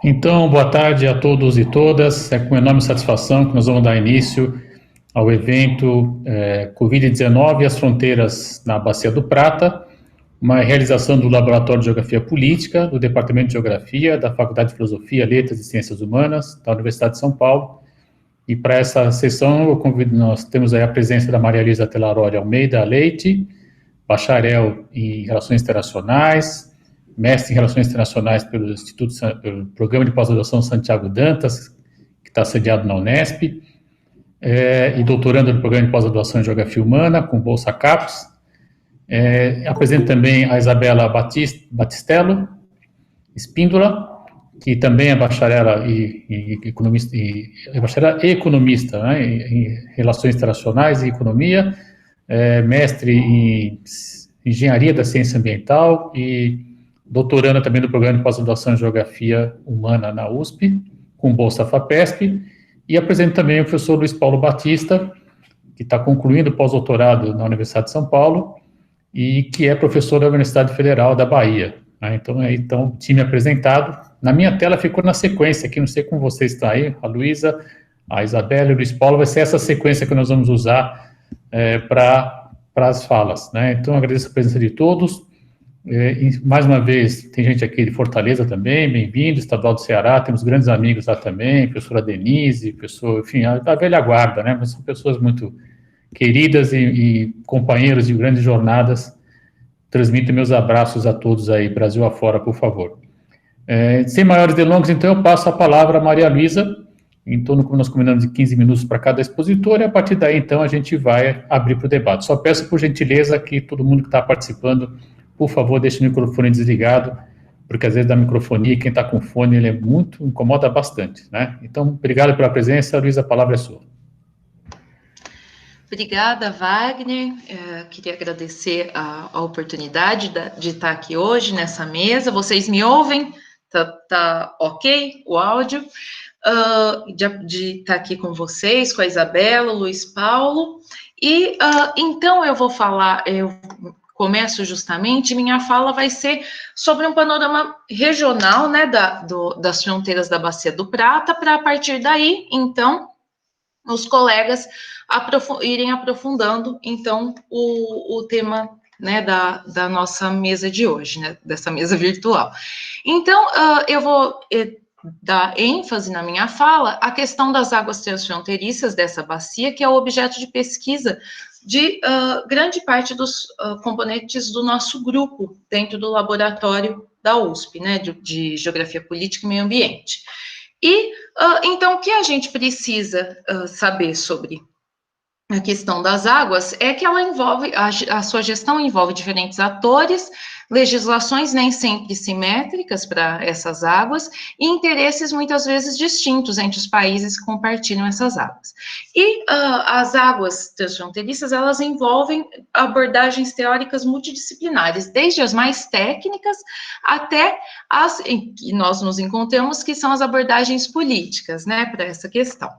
Então, boa tarde a todos e todas. É com enorme satisfação que nós vamos dar início ao evento Covid-19 e as fronteiras na Bacia do Prata, uma realização do Laboratório de Geografia Política, do Departamento de Geografia, da Faculdade de Filosofia, Letras e Ciências Humanas, da Universidade de São Paulo. E para essa sessão, nós temos aí a presença da Maria Luísa Telaroli Almeida Leite, bacharel em Relações Internacionais, mestre em Relações Internacionais pelo Programa de Pós-Graduação Santiago Dantas, que está sediado na Unesp, e doutorando no Programa de Pós-Graduação em Geografia Humana, com Bolsa CAPES. Apresento também a Isabela Batistello Espíndola, que também é bacharel e economista, né, em Relações Internacionais e Economia, mestre em Engenharia da Ciência Ambiental e doutoranda também do Programa de Pós-Graduação em Geografia Humana na USP, com Bolsa FAPESP, e apresento também o professor Luiz Paulo Batista, que está concluindo o pós-doutorado na Universidade de São Paulo e que é professor da Universidade Federal da Bahia. Né? Então, time apresentado. Na minha tela ficou na sequência, aqui não sei como você está aí, a Luísa, a Isabela e o Luiz Paulo, vai ser essa sequência que nós vamos usar para as falas. Né? Então, agradeço a presença de todos. Mais uma vez, tem gente aqui de Fortaleza também, bem-vindo, Estadual do Ceará, temos grandes amigos lá também, professora Denise, enfim, a velha guarda, né? Mas são pessoas muito queridas e companheiros de grandes jornadas. Transmito meus abraços a todos aí, Brasil afora, por favor. Sem maiores delongas, então, eu passo a palavra a Maria Luísa, em torno, como nós combinamos, de 15 minutos para cada expositor, e a partir daí, então, a gente vai abrir para o debate. Só peço, por gentileza, que todo mundo que está participando, por favor, deixe o microfone desligado, porque às vezes da microfonia, quem está com fone, ele incomoda bastante, né? Então, obrigado pela presença, Luísa, a palavra é sua. Obrigada, Wagner. Queria agradecer a oportunidade de estar aqui hoje nessa mesa. Vocês me ouvem? Tá ok o áudio? De estar aqui com vocês, com a Isabela, o Luiz Paulo. E então eu começo justamente, minha fala vai ser sobre um panorama regional, né, das fronteiras da Bacia do Prata, para a partir daí, então, os colegas irem aprofundando, então, o tema, né, da nossa mesa de hoje, né, dessa mesa virtual. Então, eu vou dar ênfase na minha fala à questão das águas transfronteiriças dessa bacia, que é o objeto de pesquisa de grande parte dos componentes do nosso grupo, dentro do laboratório da USP, né, de Geografia Política e Meio Ambiente. E, então, o que a gente precisa saber sobre a questão das águas é que ela envolve, a sua gestão envolve diferentes atores, legislações nem sempre simétricas para essas águas e interesses muitas vezes distintos entre os países que compartilham essas águas. E as águas transfronteiriças, elas envolvem abordagens teóricas multidisciplinares, desde as mais técnicas até as em que nós nos encontramos, que são as abordagens políticas, né, para essa questão.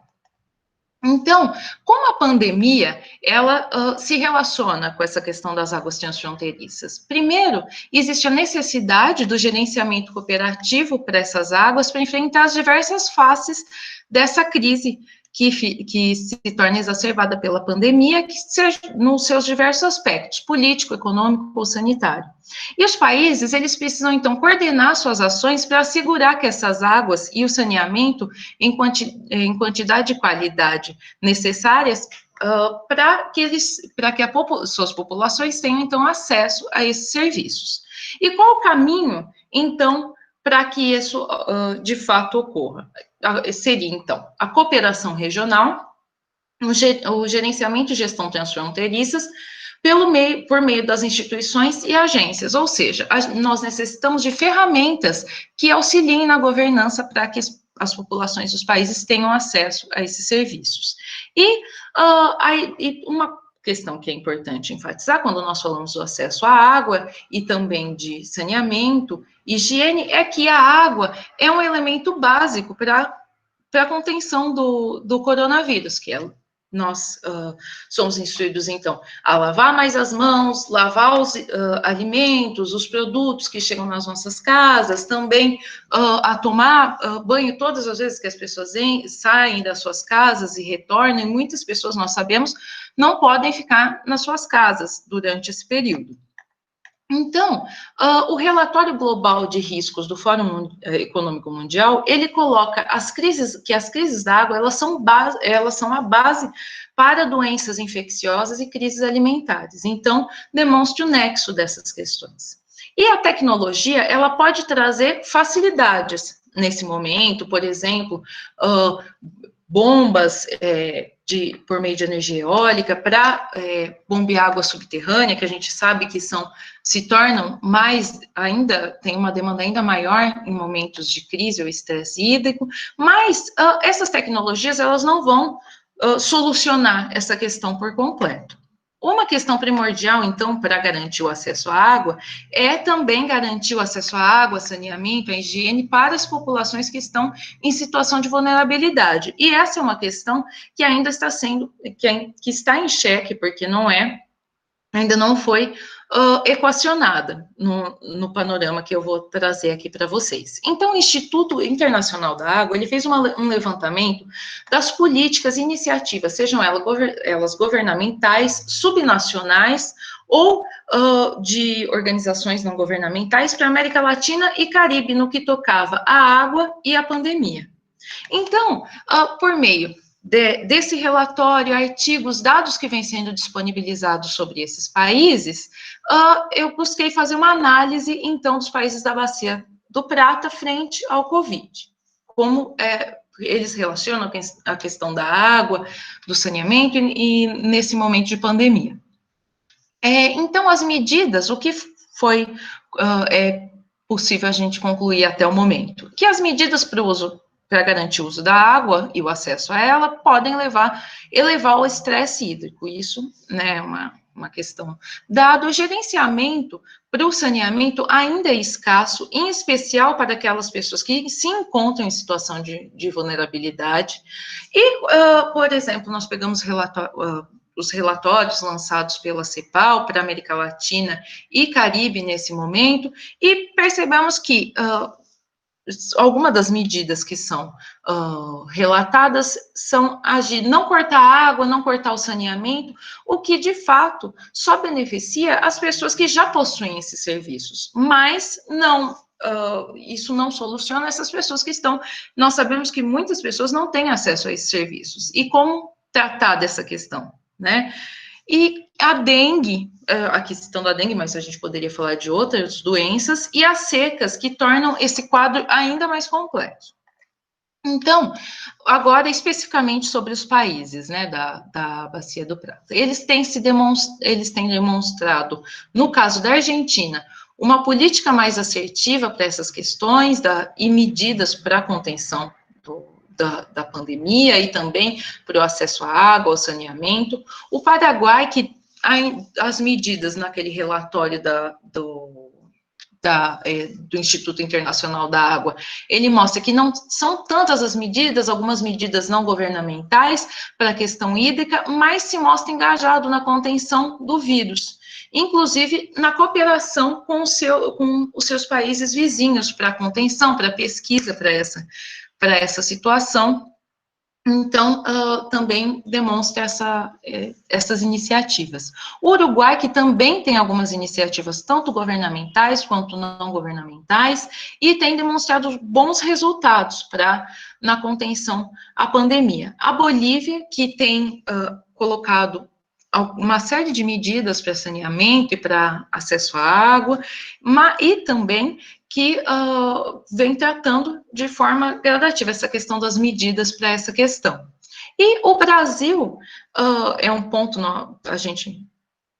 Então, como a pandemia, ela se relaciona com essa questão das águas transfronteiriças? Primeiro, existe a necessidade do gerenciamento cooperativo para essas águas para enfrentar as diversas faces dessa crise que se torna exacerbada pela pandemia, que seja nos seus diversos aspectos, político, econômico ou sanitário. E os países, eles precisam, então, coordenar suas ações para assegurar que essas águas e o saneamento em quantidade e qualidade necessárias para que suas populações tenham, então, acesso a esses serviços. E qual o caminho, então, para que isso, de fato, ocorra? Seria, então, a cooperação regional, o gerenciamento e gestão transfronteiriças, por meio das instituições e agências, ou seja, nós necessitamos de ferramentas que auxiliem na governança para que as populações dos países tenham acesso a esses serviços. E uma questão que é importante enfatizar quando nós falamos do acesso à água e também de saneamento, higiene, é que a água é um elemento básico para a contenção do coronavírus, que é nós somos instruídos, então, a lavar mais as mãos, lavar os alimentos, os produtos que chegam nas nossas casas, também a tomar banho todas as vezes que as pessoas saem das suas casas e retornam, e muitas pessoas, nós sabemos, não podem ficar nas suas casas durante esse período. Então, o relatório global de riscos do Fórum Econômico Mundial, ele coloca as crises da água, elas são a base para doenças infecciosas e crises alimentares. Então, demonstra o nexo dessas questões. E a tecnologia, ela pode trazer facilidades nesse momento, por exemplo, bombas por meio de energia eólica para bombear água subterrânea, que a gente sabe que se tornam tem uma demanda ainda maior em momentos de crise ou estresse hídrico, mas essas tecnologias, elas não vão solucionar essa questão por completo. Uma questão primordial, então, para garantir o acesso à água, é também garantir o acesso à água, saneamento, à higiene para as populações que estão em situação de vulnerabilidade. E essa é uma questão que ainda está que está em xeque, porque ainda não foi equacionada no panorama que eu vou trazer aqui para vocês. Então, o Instituto Internacional da Água, ele fez um levantamento das políticas e iniciativas, sejam elas governamentais, subnacionais ou de organizações não governamentais para a América Latina e Caribe, no que tocava a água e a pandemia. Então, por meio desse relatório, artigos, dados que vêm sendo disponibilizados sobre esses países, eu busquei fazer uma análise, então, dos países da Bacia do Prata frente ao Covid. Como eles relacionam a questão da água, do saneamento e nesse momento de pandemia. Então, as medidas, o que foi possível a gente concluir até o momento? Que as medidas para garantir o uso da água e o acesso a ela podem elevar o estresse hídrico. Isso, né, é uma questão. Dado o gerenciamento para o saneamento ainda é escasso, em especial para aquelas pessoas que se encontram em situação de vulnerabilidade. E, por exemplo, nós pegamos os relatórios lançados pela CEPAL para a América Latina e Caribe nesse momento, e percebemos que algumas das medidas que são relatadas são não cortar a água, não cortar o saneamento, o que, de fato, só beneficia as pessoas que já possuem esses serviços, mas isso não soluciona essas pessoas que nós sabemos que muitas pessoas não têm acesso a esses serviços. E como tratar dessa questão, né? E a dengue, a questão da dengue, mas a gente poderia falar de outras doenças, e as secas, que tornam esse quadro ainda mais complexo. Então, agora, especificamente sobre os países, né, da Bacia do Prata. Eles têm demonstrado, no caso da Argentina, uma política mais assertiva para essas questões e medidas para a contenção da pandemia e também para o acesso à água, ao saneamento. O Paraguai, que as medidas naquele relatório do Instituto Internacional da Água, ele mostra que não são tantas as medidas, algumas medidas não governamentais para a questão hídrica, mas se mostra engajado na contenção do vírus, inclusive na cooperação com os seus países vizinhos para a contenção, para a pesquisa, para essa situação. Então, também demonstra essas iniciativas. O Uruguai, que também tem algumas iniciativas, tanto governamentais quanto não governamentais, e tem demonstrado bons resultados na contenção à pandemia. A Bolívia, que tem colocado uma série de medidas para saneamento e para acesso à água, e também que vem tratando de forma gradativa essa questão das medidas para essa questão. E o Brasil é um ponto, a gente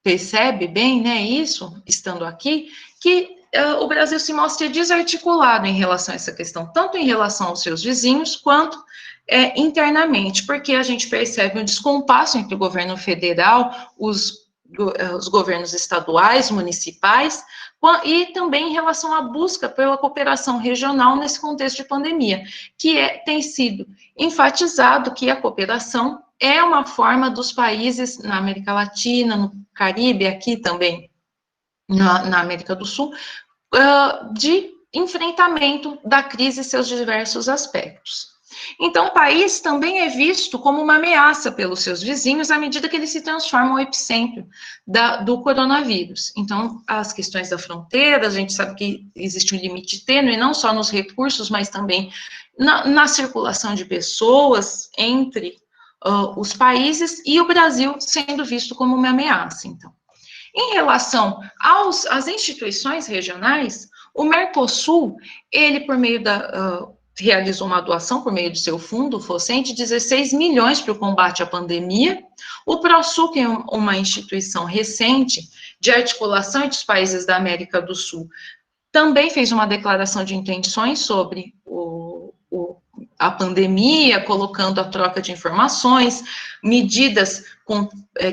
percebe bem, né, isso, estando aqui, que o Brasil se mostra desarticulado em relação a essa questão, tanto em relação aos seus vizinhos, quanto internamente, porque a gente percebe um descompasso entre o governo federal, os governos estaduais, municipais, e também em relação à busca pela cooperação regional nesse contexto de pandemia, que tem sido enfatizado que a cooperação é uma forma dos países na América Latina, no Caribe, aqui também na América do Sul, de enfrentamento da crise e seus diversos aspectos. Então, o país também é visto como uma ameaça pelos seus vizinhos à medida que ele se transforma no epicentro do coronavírus. Então, as questões da fronteira, a gente sabe que existe um limite tênue, não só nos recursos, mas também na circulação de pessoas entre os países, e o Brasil sendo visto como uma ameaça, então. Em relação às instituições regionais, o Mercosul, ele, por meio realizou uma doação por meio do seu fundo, FOSEM, de 16 milhões para o combate à pandemia. O ProSul, que é uma instituição recente de articulação entre os países da América do Sul, também fez uma declaração de intenções sobre a pandemia, colocando a troca de informações, medidas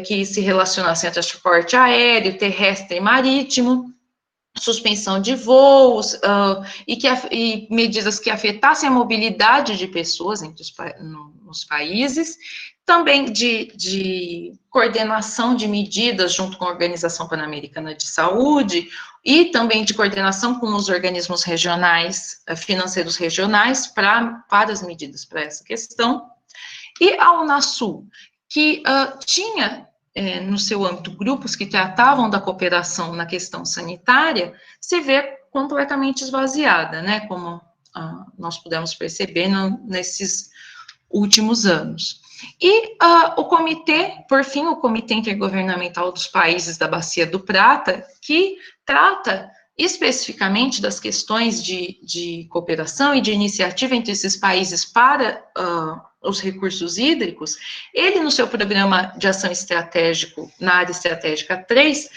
que se relacionassem a transporte aéreo, terrestre e marítimo, suspensão de voos, e medidas que afetassem a mobilidade de pessoas nos países, também de coordenação de medidas junto com a Organização Pan-Americana de Saúde, e também de coordenação com os organismos regionais, financeiros regionais, para as medidas para essa questão. E a Unasul, que tinha no seu âmbito grupos que tratavam da cooperação na questão sanitária, se vê completamente esvaziada, né, como nós pudemos perceber nesses últimos anos. E o comitê, por fim, o Comitê Intergovernamental dos Países da Bacia do Prata, que trata especificamente das questões de cooperação e de iniciativa entre esses países para os recursos hídricos, ele, no seu programa de ação estratégico, na área estratégica 3,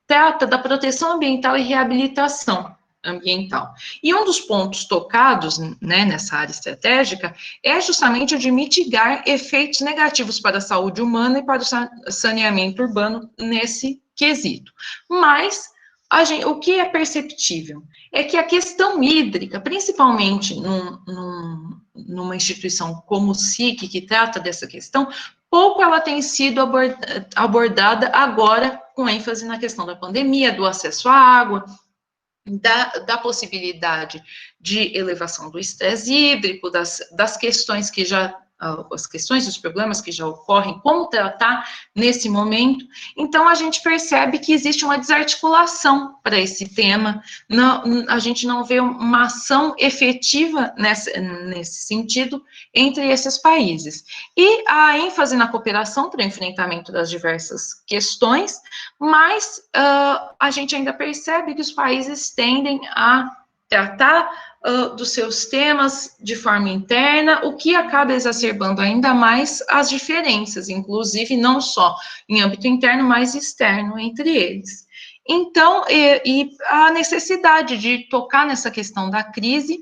trata da proteção ambiental e reabilitação ambiental. E um dos pontos tocados, né, nessa área estratégica é justamente o de mitigar efeitos negativos para a saúde humana e para o saneamento urbano nesse quesito. Mas o que é perceptível é que a questão hídrica, principalmente numa instituição como o SIC, que trata dessa questão, pouco ela tem sido abordada agora, com ênfase na questão da pandemia, do acesso à água, da possibilidade de elevação do estresse hídrico, das questões que já, as questões dos problemas que já ocorrem, como tratar nesse momento. Então, a gente percebe que existe uma desarticulação para esse tema, a gente não vê uma ação efetiva nesse sentido entre esses países. E a ênfase na cooperação para o enfrentamento das diversas questões, mas a gente ainda percebe que os países tendem a tratar dos seus temas de forma interna, o que acaba exacerbando ainda mais as diferenças, inclusive não só em âmbito interno, mas externo entre eles. Então, e a necessidade de tocar nessa questão da crise,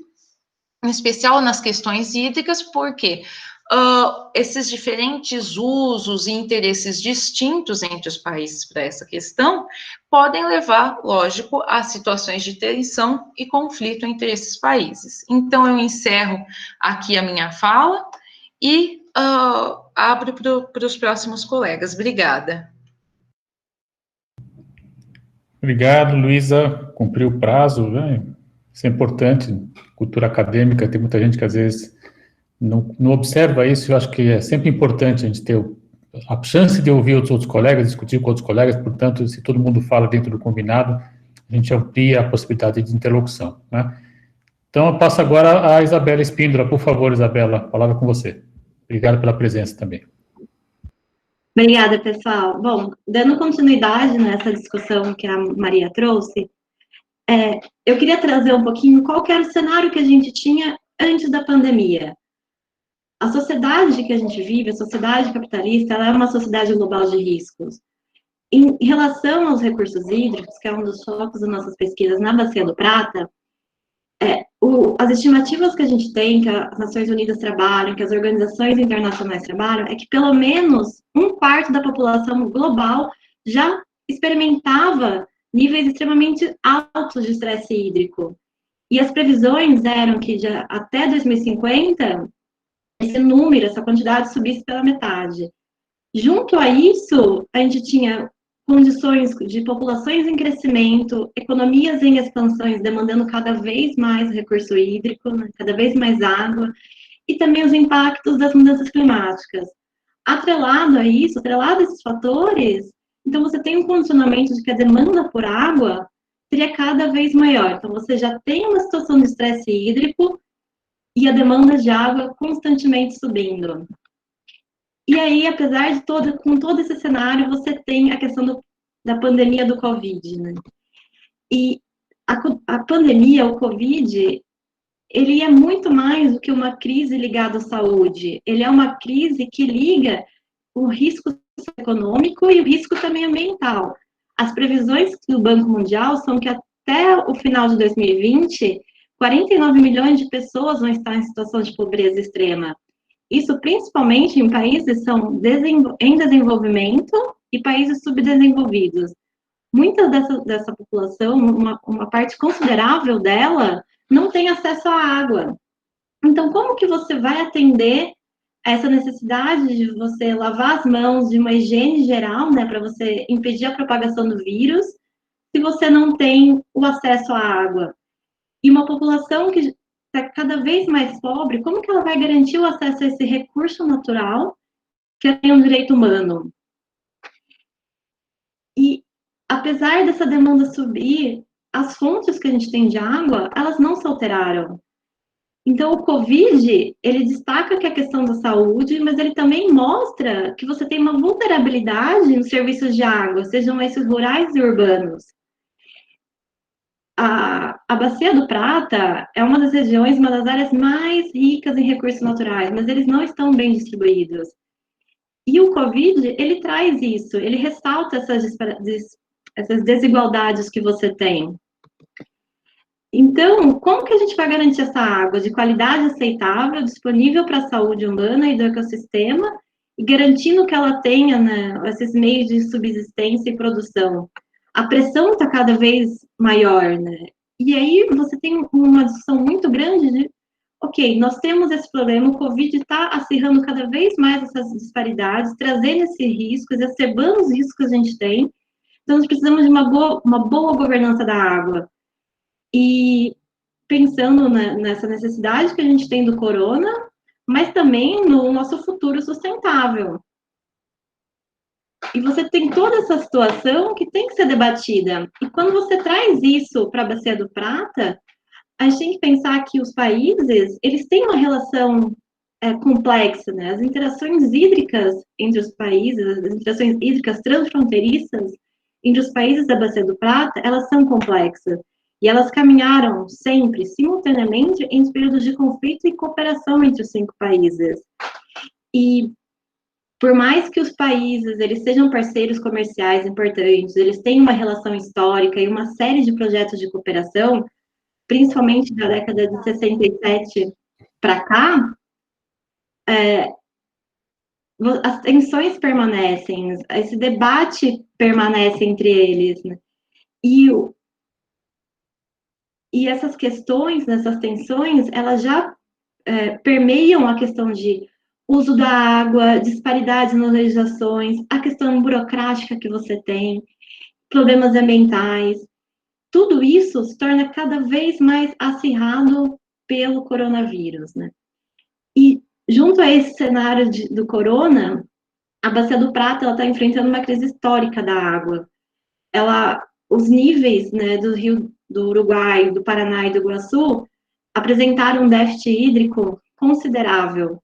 em especial nas questões hídricas, porque esses diferentes usos e interesses distintos entre os países para essa questão podem levar, lógico, a situações de tensão e conflito entre esses países. Então, eu encerro aqui a minha fala e abro para os próximos colegas. Obrigada. Obrigado, Luísa. Cumpriu o prazo, né? Isso é importante. Cultura acadêmica, tem muita gente que às vezes não observa isso. Eu acho que é sempre importante a gente ter a chance de ouvir os outros colegas, discutir com outros colegas. Portanto, se todo mundo fala dentro do combinado, a gente amplia a possibilidade de interlocução, né? Então, eu passo agora a Isabela Espíndola. Por favor, Isabela, a palavra é com você. Obrigado pela presença também. Obrigada, pessoal. Bom, dando continuidade nessa discussão que a Maria trouxe, eu queria trazer um pouquinho qual que era o cenário que a gente tinha antes da pandemia. A sociedade que a gente vive, a sociedade capitalista, ela é uma sociedade global de riscos. Em relação aos recursos hídricos, que é um dos focos das nossas pesquisas na Bacia do Prata, as estimativas que a gente tem, que as Nações Unidas trabalham, que as organizações internacionais trabalham, é que pelo menos 1/4 da população global já experimentava níveis extremamente altos de estresse hídrico. E as previsões eram que até 2050, esse número, essa quantidade subisse pela metade. Junto a isso, a gente tinha condições de populações em crescimento, economias em expansões, demandando cada vez mais recurso hídrico, né, cada vez mais água, e também os impactos das mudanças climáticas. Atrelado a isso, atrelado a esses fatores, então você tem um condicionamento de que a demanda por água seria cada vez maior. Então você já tem uma situação de estresse hídrico e a demanda de água constantemente subindo. E aí, apesar de com todo esse cenário, você tem a questão da pandemia do Covid, né? E a pandemia, o Covid, ele é muito mais do que uma crise ligada à saúde. Ele é uma crise que liga o risco econômico e o risco também ambiental. As previsões do Banco Mundial são que até o final de 2020, 49 milhões de pessoas vão estar em situação de pobreza extrema. Isso principalmente em países são em desenvolvimento e países subdesenvolvidos. Muita dessa população, uma parte considerável dela, não tem acesso à água. Então, como que você vai atender essa necessidade de você lavar as mãos, de uma higiene geral, né, para você impedir a propagação do vírus, se você não tem o acesso à água? E uma população que está cada vez mais pobre, como que ela vai garantir o acesso a esse recurso natural, que é um direito humano? E, apesar dessa demanda subir, as fontes que a gente tem de água, elas não se alteraram. Então, o Covid, ele destaca que é a questão da saúde, mas ele também mostra que você tem uma vulnerabilidade nos serviços de água, sejam esses rurais e urbanos. A Bacia do Prata é uma das regiões, uma das áreas mais ricas em recursos naturais, mas eles não estão bem distribuídos. E o Covid, ele traz isso, ele ressalta essas desigualdades que você tem. Então, como que a gente vai garantir essa água de qualidade aceitável, disponível para a saúde humana e do ecossistema, e garantindo que ela tenha, né, esses meios de subsistência e produção? A pressão está cada vez maior, né? E aí você tem uma discussão muito grande de, ok, nós temos esse problema, o Covid está acirrando cada vez mais essas disparidades, trazendo esses riscos, exacerbando os riscos que a gente tem. Então, nós precisamos de uma boa governança da água. E pensando nessa necessidade que a gente tem do corona, mas também no nosso futuro sustentável. E você tem toda essa situação que tem que ser debatida. E quando você traz isso para a Bacia do Prata, a gente tem que pensar que os países, eles têm uma relação complexa, né? As interações hídricas entre os países, as interações hídricas transfronteiriças entre os países da Bacia do Prata, elas são complexas. E elas caminharam sempre, simultaneamente, em períodos de conflito e cooperação entre os 5 países. E por mais que os países eles sejam parceiros comerciais importantes, eles têm uma relação histórica e uma série de projetos de cooperação, principalmente da década de 67 para cá, as tensões permanecem, esse debate permanece entre eles, né? E essas questões, essas tensões, elas já permeiam a questão de uso da água, disparidades nas legislações, a questão burocrática que você tem, problemas ambientais. Tudo isso se torna cada vez mais acirrado pelo coronavírus, né? E junto a esse cenário do corona, a Bacia do Prata está enfrentando uma crise histórica da água. Os níveis, né, do Rio do Uruguai, do Paraná e do Iguaçu apresentaram um déficit hídrico considerável.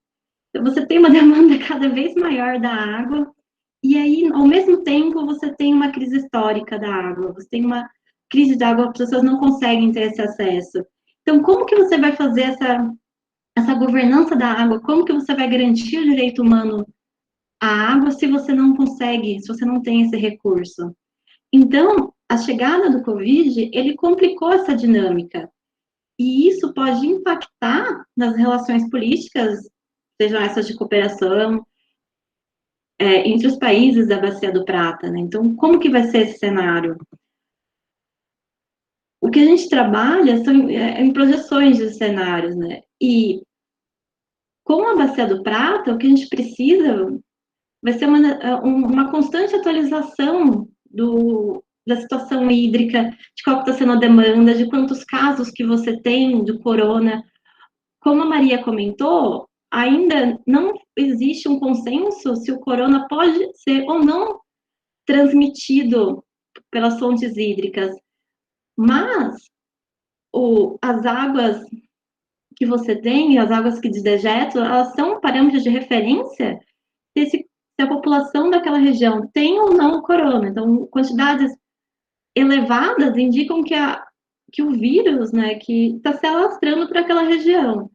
Então, você tem uma demanda cada vez maior da água, e aí, ao mesmo tempo, você tem uma crise histórica da água, você tem uma crise da água, as pessoas não conseguem ter esse acesso. Então, como que você vai fazer essa governança da água? Como que você vai garantir o direito humano à água se você não consegue, se você não tem esse recurso? Então, a chegada do Covid, ele complicou essa dinâmica. E isso pode impactar nas relações políticas, sejam essas de cooperação, entre os países da Bacia do Prata, né? Então, como que vai ser esse cenário? O que a gente trabalha são em projeções de cenários, né? E Com a Bacia do Prata, o que a gente precisa vai ser uma constante atualização da situação hídrica, de qual está sendo a demanda, de quantos casos que você tem do corona. Como a Maria comentou, ainda não existe um consenso se o corona pode ser ou não transmitido pelas fontes hídricas, mas as águas que você tem, as águas que de dejeto, elas são parâmetros de referência se a população daquela região tem ou não o corona. Então, quantidades elevadas indicam que o vírus, né, que está se alastrando para aquela região.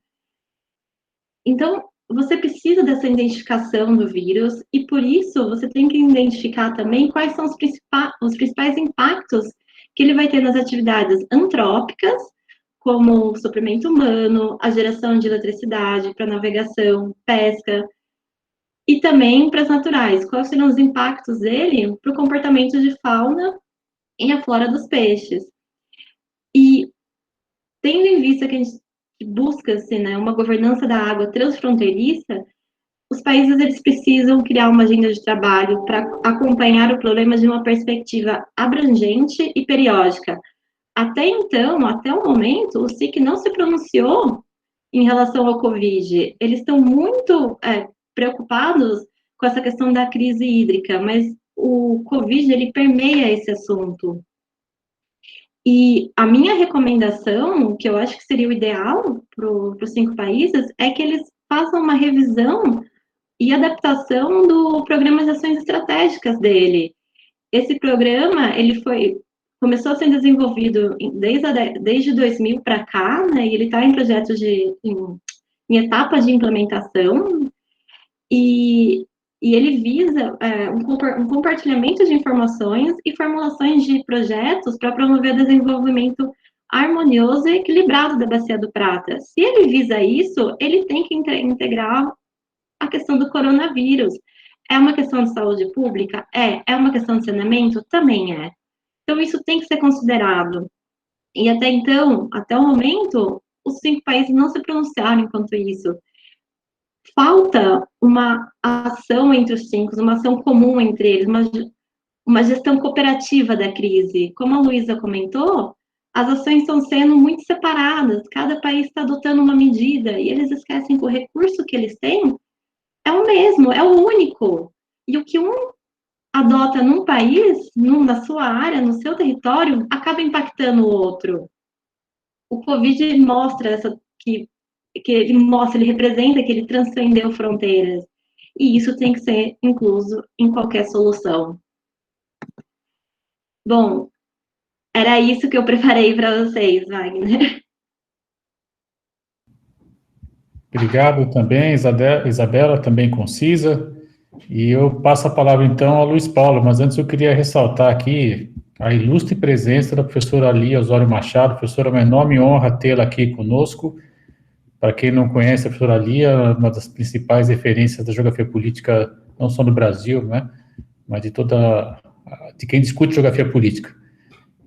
Então, você precisa dessa identificação do vírus e, por isso, você tem que identificar também quais são os principais impactos que ele vai ter nas atividades antrópicas, como o suprimento humano, a geração de eletricidade para navegação, pesca, e também para as naturais. Quais serão os impactos dele para o comportamento de fauna e a flora dos peixes? E, tendo em vista que a gente busca-se, né, uma governança da água transfronteiriça, os países eles precisam criar uma agenda de trabalho para acompanhar o problema de uma perspectiva abrangente e periódica. Até então, até o momento, o SIC não se pronunciou em relação ao Covid. Eles estão muito preocupados com essa questão da crise hídrica, mas o Covid, ele permeia esse assunto. E a minha recomendação, que eu acho que seria o ideal para os 5 países, é que eles façam uma revisão e adaptação do programa de ações estratégicas dele. Esse programa, ele começou a ser desenvolvido desde 2000 para cá, né, e ele está em projetos em etapas de implementação, e ele visa um compartilhamento de informações e formulações de projetos para promover o desenvolvimento harmonioso e equilibrado da Bacia do Prata. Se ele visa isso, ele tem que integrar a questão do coronavírus. É uma questão de saúde pública? É uma questão de saneamento? Também é. Então, isso tem que ser considerado. E até então, até o momento, os 5 países não se pronunciaram enquanto isso. Falta uma ação entre os 5, uma ação comum entre eles, uma gestão cooperativa da crise. Como a Luísa comentou, as ações estão sendo muito separadas, cada país está adotando uma medida, e eles esquecem que o recurso que eles têm é o mesmo, é o único. E o que um adota num país, na sua área, no seu território, acaba impactando o outro. O Covid mostra ele representa que ele transcendeu fronteiras. E isso tem que ser incluso em qualquer solução. Bom, era isso que eu preparei para vocês, Wagner. Obrigado também, Isabela, também concisa. E eu passo a palavra, então, ao Luiz Paulo, mas antes eu queria ressaltar aqui a ilustre presença da professora Lia Osório Machado. Professora, uma enorme honra tê-la aqui conosco. Para quem não conhece, a professora Lia é uma das principais referências da geografia política, não só no Brasil, né, mas de quem discute geografia política.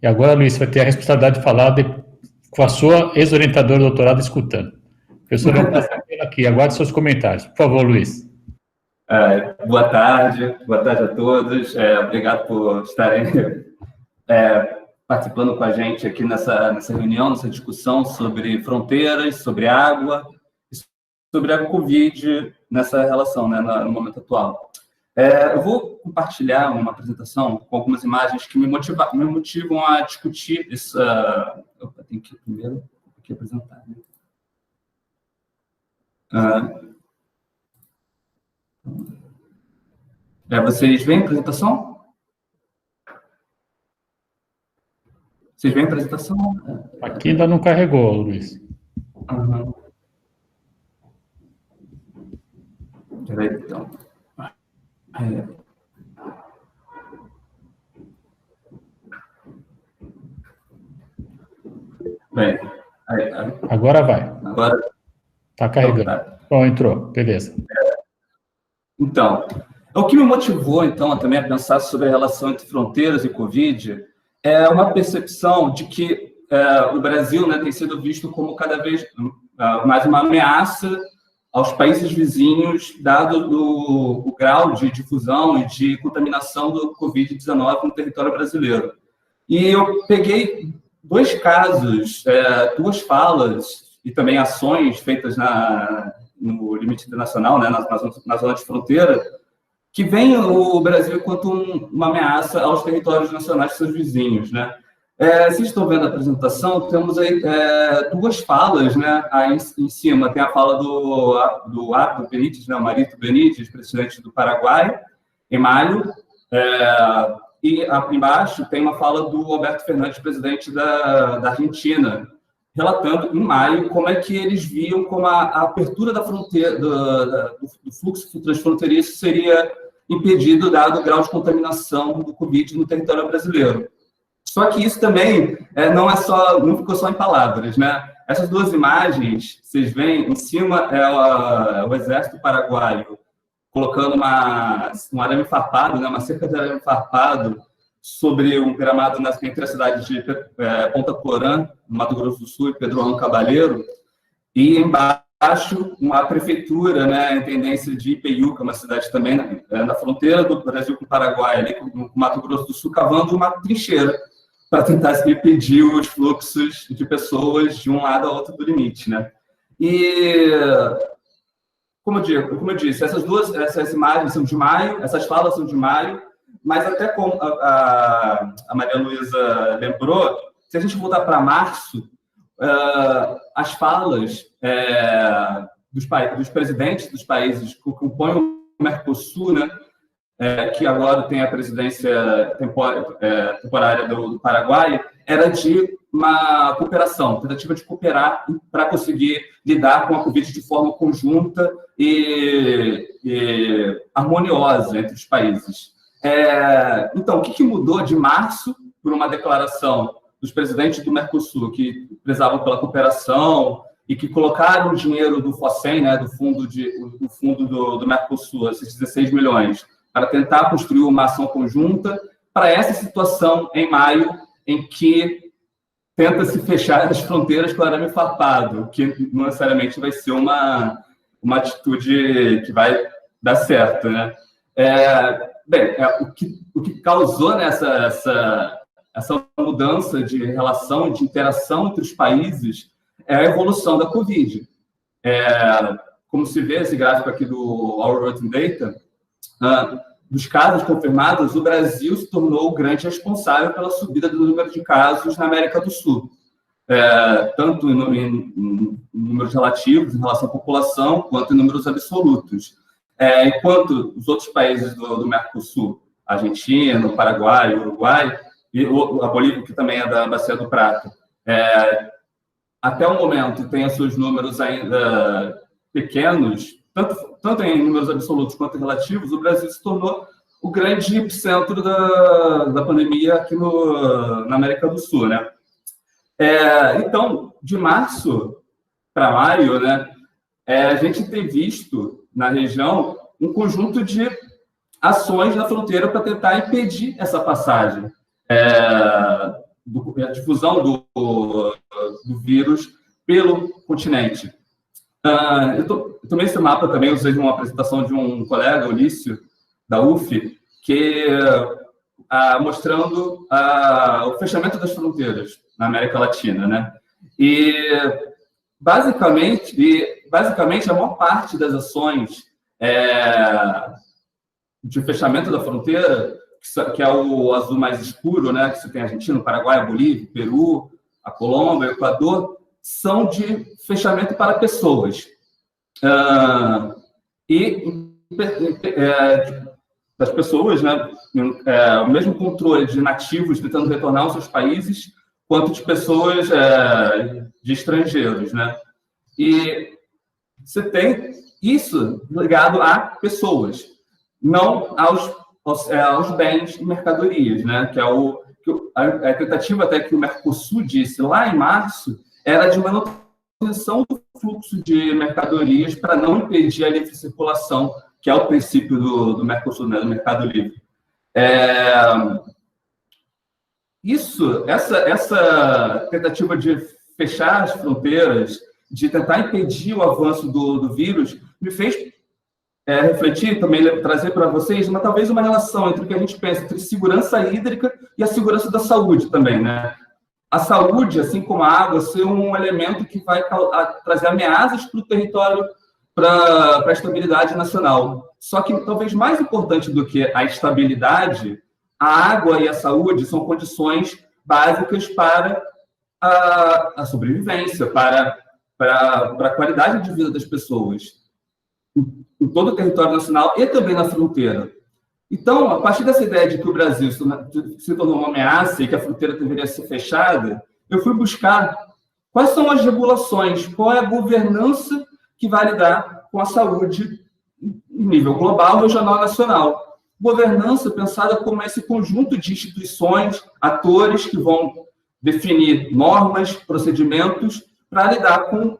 E agora, Luiz, vai ter a responsabilidade de falar com a sua ex-orientadora de doutorado escutando. Professora, eu passo aqui, aguarde seus comentários. Por favor, Luiz. Boa tarde a todos. Obrigado por estarem participando com a gente aqui nessa reunião, nessa discussão sobre fronteiras, sobre água, sobre a Covid nessa relação, né, no momento atual. Eu vou compartilhar uma apresentação com algumas imagens que me motivam a discutir essa... Opa, tem que primeiro aqui apresentar, né? Vocês veem a apresentação? Vocês veem a apresentação? Aqui ainda não carregou, Luiz. Uhum. Peraí, então. Bem, agora vai. Agora está carregando. Bom, entrou, beleza. Então, o que me motivou, então, também a pensar sobre a relação entre fronteiras e Covid é uma percepção de que o Brasil, né, tem sido visto como cada vez mais uma ameaça aos países vizinhos, dado o grau de difusão e de contaminação do Covid-19 no território brasileiro. E eu peguei dois casos, duas falas e também ações feitas no limite internacional, né, na zona de fronteira, que veem o Brasil enquanto uma ameaça aos territórios nacionais de seus vizinhos, né? Vocês estão vendo a apresentação, temos aí duas falas, né? Aí em cima tem a fala do Arthur Benítez, né? Marito Benítez, presidente do Paraguai, em maio, e embaixo tem uma fala do Alberto Fernandes, presidente da Argentina, relatando em maio como é que eles viam como a abertura da fronteira, do fluxo transfronteiriço seria impedido dado o grau de contaminação do Covid no território brasileiro. Só que isso também não ficou só em palavras, né? Essas duas imagens, vocês veem, em cima o exército paraguaio colocando um arame farpado, né, uma cerca de arame farpado sobre um gramado entre as cidades de Ponta Porã, no Mato Grosso do Sul, e Pedro Juan Cabaleiro, e embaixo a prefeitura, né, a intendência de Ipeiuca, uma cidade também na fronteira do Brasil com o Paraguai, ali com o Mato Grosso do Sul, cavando uma trincheira para tentar impedir os fluxos de pessoas de um lado ao outro do limite, né? E, como eu disse, essas imagens são de maio, essas falas são de maio, mas até como a Maria Luísa lembrou, se a gente voltar para março, as falas dos presidentes dos países que compõem o Mercosul, né, que agora tem a presidência temporária do Paraguai, era de uma cooperação, tentativa de cooperar para conseguir lidar com a Covid de forma conjunta e harmoniosa entre os países. Então, o que mudou de março por uma declaração dos presidentes do Mercosul, que prezavam pela cooperação e que colocaram o dinheiro do FOSEM, né, do fundo do Mercosul, esses 16 milhões, para tentar construir uma ação conjunta, para essa situação em maio, em que tenta-se fechar as fronteiras com arame farpado, que não necessariamente vai ser uma atitude que vai dar certo, né? O que causou essa mudança de relação, de interação entre os países, é a evolução da Covid. Como se vê esse gráfico aqui do Our Rotten Data, dos casos confirmados, o Brasil se tornou o grande responsável pela subida do número de casos na América do Sul, tanto em números relativos, em relação à população, quanto em números absolutos. Enquanto os outros países do Mercosul, Argentina, Paraguai, Uruguai, e a Bolívia, que também é da Bacia do Prata, até o momento tem os seus números ainda pequenos, tanto em números absolutos quanto relativos, o Brasil se tornou o grande epicentro da pandemia aqui na América do Sul, né? Então, de março para maio, né, a gente tem visto na região um conjunto de ações na fronteira para tentar impedir essa passagem, a difusão do vírus pelo continente. Eu tomei esse mapa também, eu usei uma apresentação de um colega, Ulício, da UF, que mostrando o fechamento das fronteiras na América Latina, né? E basicamente a maior parte das ações de fechamento da fronteira, que é o azul mais escuro, né? Que você tem a Argentina, o Paraguai, a Bolívia, o Peru, a Colômbia, o Equador, são de fechamento para pessoas. Das pessoas, né, o mesmo controle de nativos tentando retornar aos seus países, quanto de pessoas de estrangeiros, né? E você tem isso ligado a pessoas, não aos bens e mercadorias, né? Que é a tentativa até que o Mercosul disse lá em março era de manutenção do fluxo de mercadorias para não impedir a livre circulação, que é o princípio do Mercosul, né, do mercado livre. Essa tentativa de fechar as fronteiras de tentar impedir o avanço do vírus, me fez refletir, também trazer para vocês, talvez uma relação entre o que a gente pensa entre segurança hídrica e a segurança da saúde também, né? A saúde, assim como a água, ser um elemento que vai trazer ameaças para o território, para a estabilidade nacional. Só que, talvez mais importante do que a estabilidade, a água e a saúde são condições básicas para a sobrevivência, para a qualidade de vida das pessoas, em todo o território nacional e também na fronteira. Então, a partir dessa ideia de que o Brasil se tornou uma ameaça e que a fronteira deveria ser fechada, eu fui buscar quais são as regulações, qual é a governança que vai lidar com a saúde em nível global, regional e nacional. Governança pensada como esse conjunto de instituições, atores que vão definir normas, procedimentos para lidar com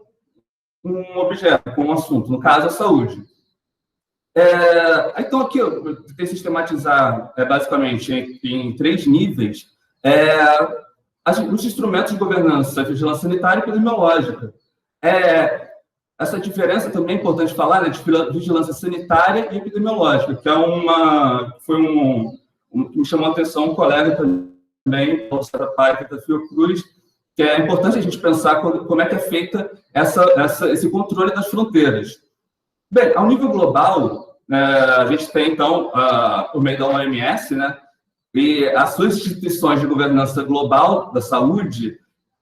um objeto, com um assunto, no caso, a saúde. Então, aqui eu tentei sistematizar, basicamente, em 3 níveis, os instrumentos de governança, a vigilância sanitária e epidemiológica. Essa diferença também é importante falar, né, de vigilância sanitária e epidemiológica, que que me chamou a atenção um colega também, o Sara Paiva, da Fiocruz, que é importante a gente pensar como é que é feita esse controle das fronteiras. Bem, ao nível global, a gente tem, então, por meio da OMS, né, e as suas instituições de governança global da saúde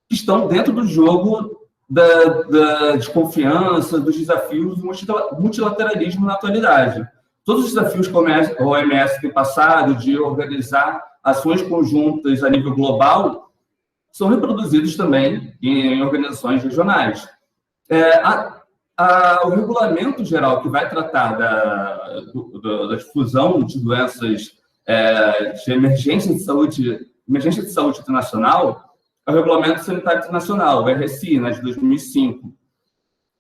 que estão dentro do jogo de confiança, dos desafios do multilateralismo na atualidade. Todos os desafios que a OMS tem passado de organizar ações conjuntas a nível global são reproduzidos também em organizações regionais. O regulamento geral que vai tratar da difusão de doenças de emergência de saúde internacional é o Regulamento Sanitário Internacional, o RSI, né, de 2005,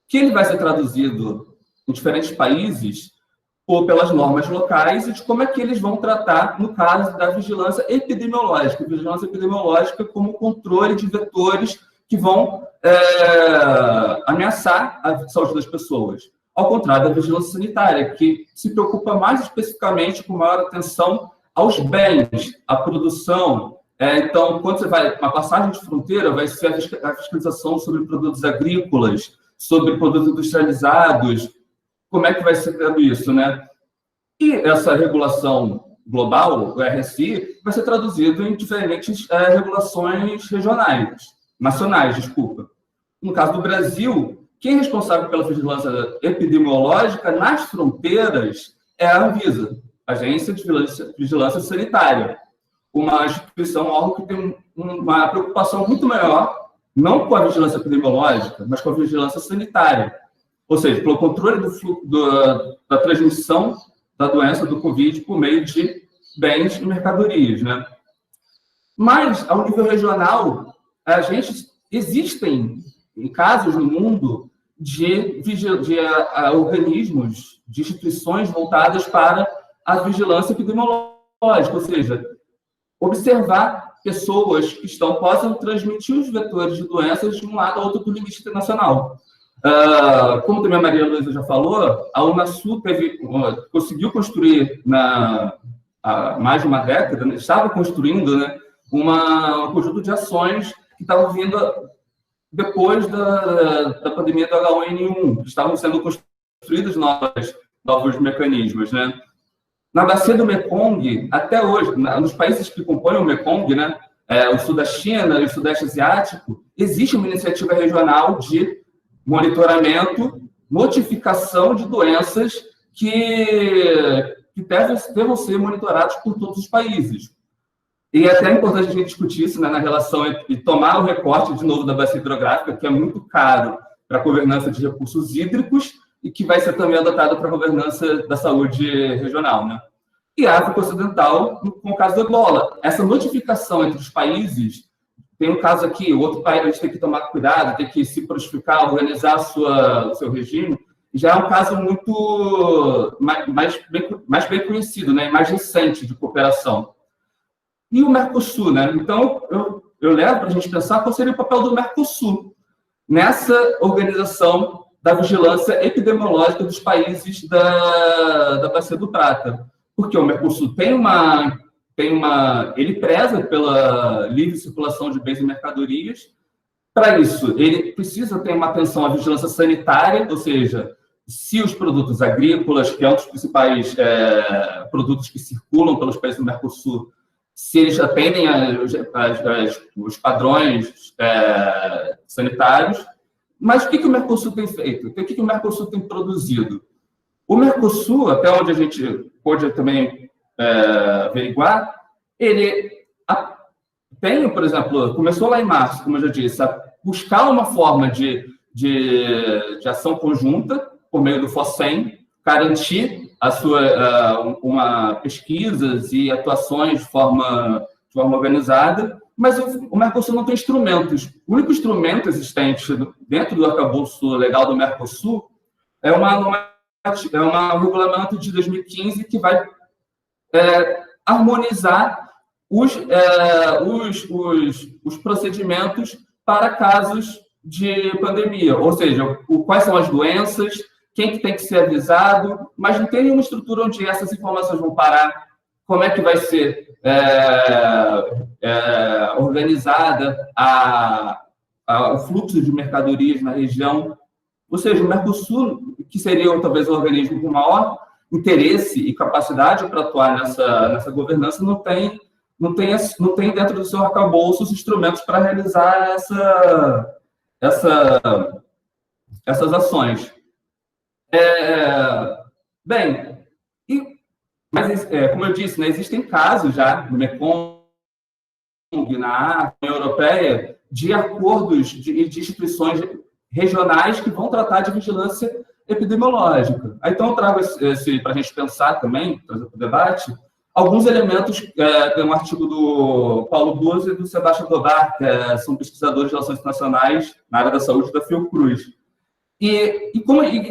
que ele vai ser traduzido em diferentes países ou pelas normas locais e de como é que eles vão tratar, no caso da vigilância epidemiológica. Vigilância epidemiológica como controle de vetores que vão ameaçar a saúde das pessoas. Ao contrário da vigilância sanitária, que se preocupa mais especificamente com maior atenção aos bens, à produção. Então, quando você vai uma passagem de fronteira, vai ser a fiscalização sobre produtos agrícolas, sobre produtos industrializados. Como é que vai ser tudo isso, né? E essa regulação global, o RSI, vai ser traduzido em diferentes regulações nacionais, desculpa. No caso do Brasil, quem é responsável pela vigilância epidemiológica nas fronteiras é a Anvisa, Agência de Vigilância Sanitária, uma instituição, órgão que tem uma preocupação muito maior, não com a vigilância epidemiológica, mas com a vigilância sanitária. Ou seja, pelo controle da transmissão da doença do Covid por meio de bens e mercadorias, né? Mas, ao nível regional, existem casos no mundo de organismos, de instituições voltadas para a vigilância epidemiológica, ou seja, observar pessoas que possam transmitir os vetores de doenças de um lado a outro do limite internacional. Como também a Maria Luísa já falou, a Unasul conseguiu construir, há mais de uma década, né, estava construindo, né, um conjunto de ações que estavam vindo depois da pandemia do H1N1, que estavam sendo construídos novos mecanismos, né? Na bacia do Mekong, até hoje, nos países que compõem o Mekong, né, o sul da China e o sudeste asiático, existe uma iniciativa regional de monitoramento, notificação de doenças que devam ser monitoradas por todos os países. E é até importante a gente discutir isso, né, na relação e tomar o recorte, de novo, da bacia hidrográfica, que é muito caro para a governança de recursos hídricos e que vai ser também adotado para a governança da saúde regional, né? E a África Ocidental, com o caso do Ebola. Essa notificação entre os países, tem um caso aqui, o outro país a gente tem que tomar cuidado, tem que se prontificar, organizar o seu regime, já é um caso muito mais bem conhecido, né, mais recente de cooperação. E o Mercosul, né? Então, eu levo para a gente pensar qual seria o papel do Mercosul. nessa organização da vigilância epidemiológica dos países da Bacia do Prata. Porque o Mercosul ele preza pela livre circulação de bens e mercadorias. Para isso, ele precisa ter uma atenção à vigilância sanitária, ou seja, se os produtos agrícolas, que é um dos principais produtos que circulam pelos países do Mercosul, se eles atendem os padrões sanitários. Mas o que o Mercosul tem feito? O que o Mercosul tem produzido? O Mercosul, até onde a gente pôde também averiguar, ele tem, por exemplo, começou lá em março, como eu já disse, a buscar uma forma de ação conjunta por meio do FOSSEM, garantir uma pesquisas e ações de forma organizada, mas o Mercosul não tem instrumentos. O único instrumento existente dentro do arcabouço legal do Mercosul é um regulamento de 2015 que vai harmonizar os procedimentos para casos de pandemia, ou seja, quais são as doenças, quem que tem que ser avisado, mas não tem nenhuma estrutura onde essas informações vão parar, como é que vai ser organizada o fluxo de mercadorias na região. Ou seja, o Mercosul, que seria talvez o organismo com maior interesse e capacidade para atuar nessa governança, não tem dentro do seu arcabouço os instrumentos para realizar essas ações. Mas, como eu disse, né, existem casos já no Mekong, na União Europeia, de acordos de instituições regionais que vão tratar de vigilância epidemiológica. Então, eu trago para a gente pensar também, trazer para o debate, alguns elementos, tem um artigo do Paulo Buzzi e do Sebastião Dobar, que são pesquisadores de relações internacionais na área da saúde da Fiocruz. E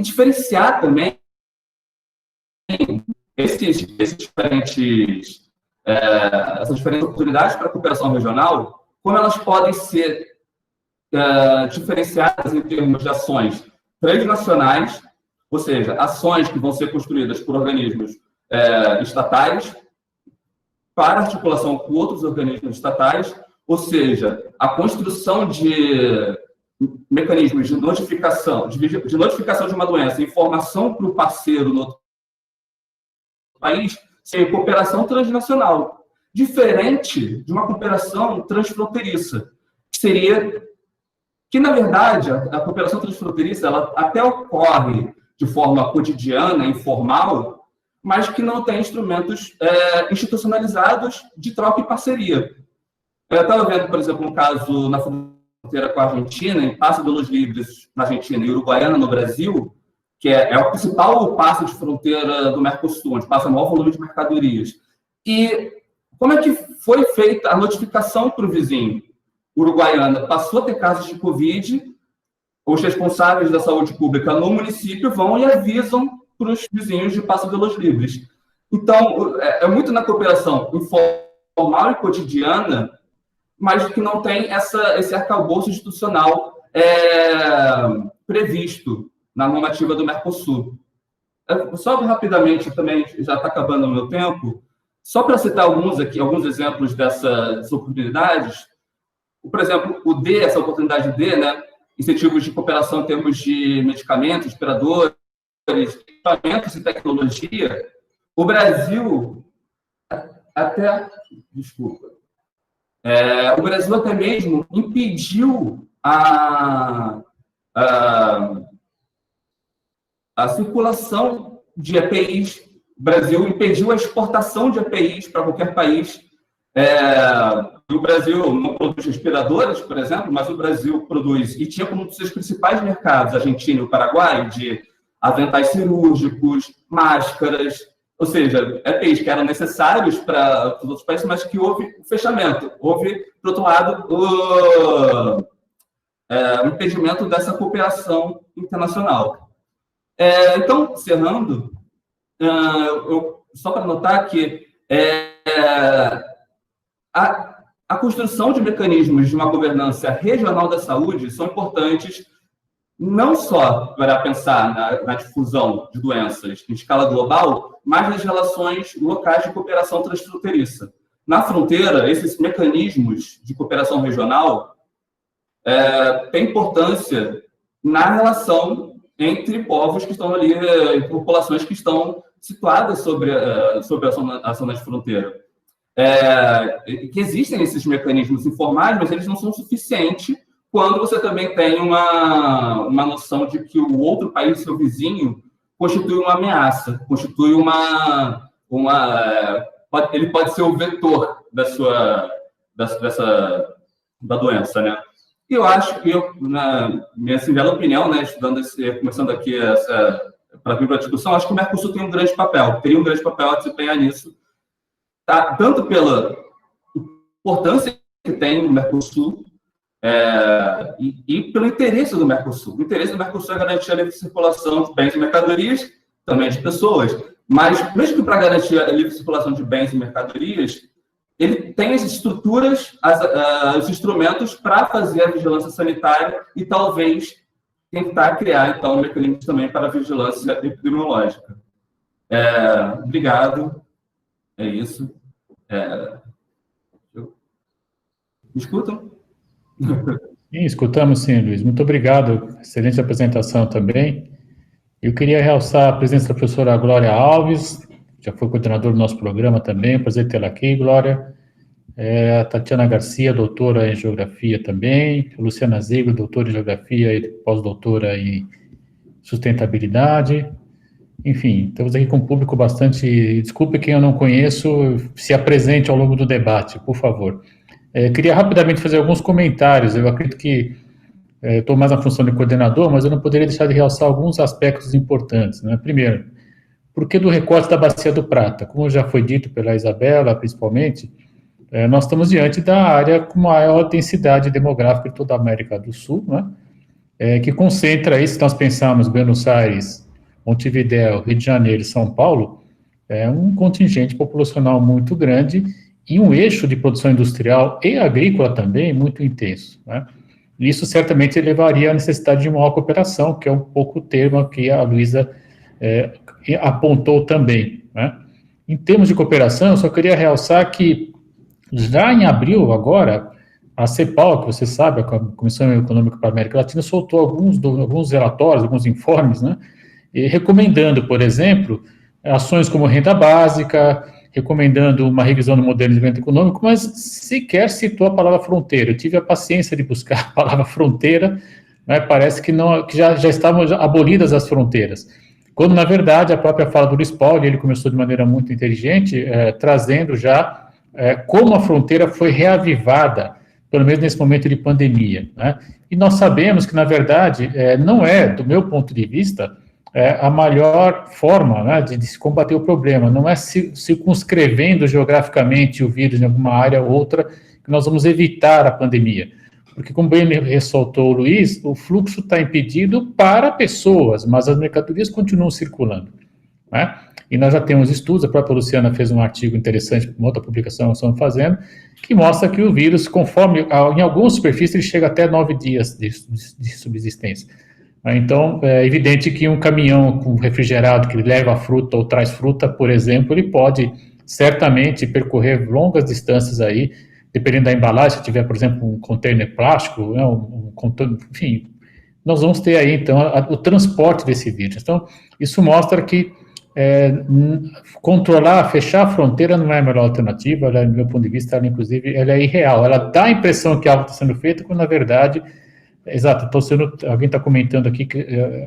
diferenciar também essas diferentes oportunidades para a cooperação regional, como elas podem ser diferenciadas em termos de ações transnacionais, ou seja, ações que vão ser construídas por organismos estatais para articulação com outros organismos estatais, ou seja, a construção de mecanismos de notificação de uma doença, informação para o parceiro no outro país, sem cooperação transnacional, diferente de uma cooperação transfronteiriça, que na verdade, a cooperação transfronteiriça ela até ocorre de forma cotidiana, informal, mas que não tem instrumentos institucionalizados de troca e parceria. Eu estava vendo, por exemplo, um caso na fronteira com a Argentina, em Paso de los Libres, na Argentina, e Uruguaiana, no Brasil, que é o principal passo de fronteira do Mercosul, onde passa o maior volume de mercadorias. E como é que foi feita a notificação para o vizinho? Uruguaiana passou a ter casos de Covid, os responsáveis da saúde pública no município vão e avisam para os vizinhos de Paso de los Libres. Então, é muito na cooperação informal e cotidiana, mas que não tem esse arcabouço institucional previsto na normativa do Mercosul. Só rapidamente, também, já está acabando o meu tempo, só para citar alguns exemplos dessas oportunidades. Por exemplo, essa oportunidade D, né, incentivos de cooperação em termos de medicamentos, respiradores, equipamentos e tecnologia, o Brasil o Brasil até mesmo impediu a circulação de EPIs. O Brasil impediu a exportação de EPIs para qualquer país. O Brasil não produz respiradores, por exemplo, mas o Brasil produz, e tinha como um dos seus principais mercados, Argentina e o Paraguai, de aventais cirúrgicos, máscaras, ou seja, EPIs que eram necessários para os outros países, mas que houve o fechamento. Houve, por outro lado, o impedimento dessa cooperação internacional. Então, encerrando, só para notar que a construção de mecanismos de uma governança regional da saúde são importantes não só para pensar na difusão de doenças em escala global, mas nas relações locais de cooperação transfronteiriça. Na fronteira, esses mecanismos de cooperação regional têm importância na relação entre povos que estão ali, populações que estão situadas sobre a zona de fronteira. Que existem esses mecanismos informais, mas eles não são suficientes quando você também tem uma noção de que o outro país, seu vizinho, constitui uma ameaça, constitui ele pode ser o vetor da doença, né? E eu acho que, na minha singela opinião, né, começando aqui para vir para a discussão, acho que o Mercosul tem um grande papel, teria um grande papel a desempenhar nisso, tá? Tanto pela importância que tem o Mercosul, e pelo interesse do Mercosul. O interesse do Mercosul é garantir a livre circulação de bens e mercadorias, também de pessoas, mas mesmo que para garantir a livre circulação de bens e mercadorias, ele tem as estruturas, os instrumentos para fazer a vigilância sanitária e talvez tentar criar, então, um mecanismo também para a vigilância epidemiológica. Obrigado. É isso. Me escutam? Sim, escutamos sim, Luiz. Muito obrigado. Excelente apresentação também. Eu queria realçar a presença da professora Glória Alves, já foi coordenadora do nosso programa também, prazer tê-la aqui, Glória. A Tatiana Garcia, doutora em Geografia também, a Luciana Zigo, doutora em Geografia e pós-doutora em Sustentabilidade. Enfim, estamos aqui com um público bastante... Desculpe quem eu não conheço, se apresente ao longo do debate, por favor. Queria rapidamente fazer alguns comentários. Eu acredito que estou mais na função de coordenador, mas eu não poderia deixar de realçar alguns aspectos importantes, né? Primeiro, por que do recorte da Bacia do Prata? Como já foi dito pela Isabela, principalmente, nós estamos diante da área com maior densidade demográfica de toda a América do Sul, né? Que concentra aí, se nós pensarmos Buenos Aires, Montevidéu, Rio de Janeiro e São Paulo, um contingente populacional muito grande e um eixo de produção industrial e agrícola também muito intenso, né? Isso certamente levaria à necessidade de maior cooperação, que é um pouco o termo que a Luísa apontou também, né? Em termos de cooperação, eu só queria realçar que já em abril agora, a CEPAL, que você sabe, a Comissão Econômica para a América Latina, soltou alguns relatórios, alguns informes, né? E recomendando, por exemplo, ações como renda básica, recomendando uma revisão do modelo de desenvolvimento econômico, mas sequer citou a palavra fronteira. Eu tive a paciência de buscar a palavra fronteira, né? Parece que já estavam abolidas as fronteiras, quando, na verdade, a própria fala do Luiz Paulo, ele começou de maneira muito inteligente, trazendo já como a fronteira foi reavivada, pelo menos nesse momento de pandemia, né? E nós sabemos que, na verdade, não do meu ponto de vista, a melhor forma, né, de se combater o problema, não é circunscrevendo geograficamente o vírus em alguma área ou outra, que nós vamos evitar a pandemia. Porque, como bem ressaltou o Luiz, o fluxo está impedido para pessoas, mas as mercadorias continuam circulando, né? E nós já temos estudos, a própria Luciana fez um artigo interessante, uma outra publicação que nós estamos fazendo, que mostra que o vírus, conforme, em algumas superfícies, ele chega até 9 dias de subsistência. Então, é evidente que um caminhão com refrigerado que leva fruta ou traz fruta, por exemplo, ele pode certamente percorrer longas distâncias aí, dependendo da embalagem, se tiver, por exemplo, um container plástico, né, enfim, nós vamos ter aí, então, o transporte desse vírus. Então, isso mostra que controlar, fechar a fronteira não é a melhor alternativa, ela, do meu ponto de vista, inclusive, ela é irreal, ela dá a impressão que algo está sendo feito, quando, na verdade... Exato, alguém está comentando aqui que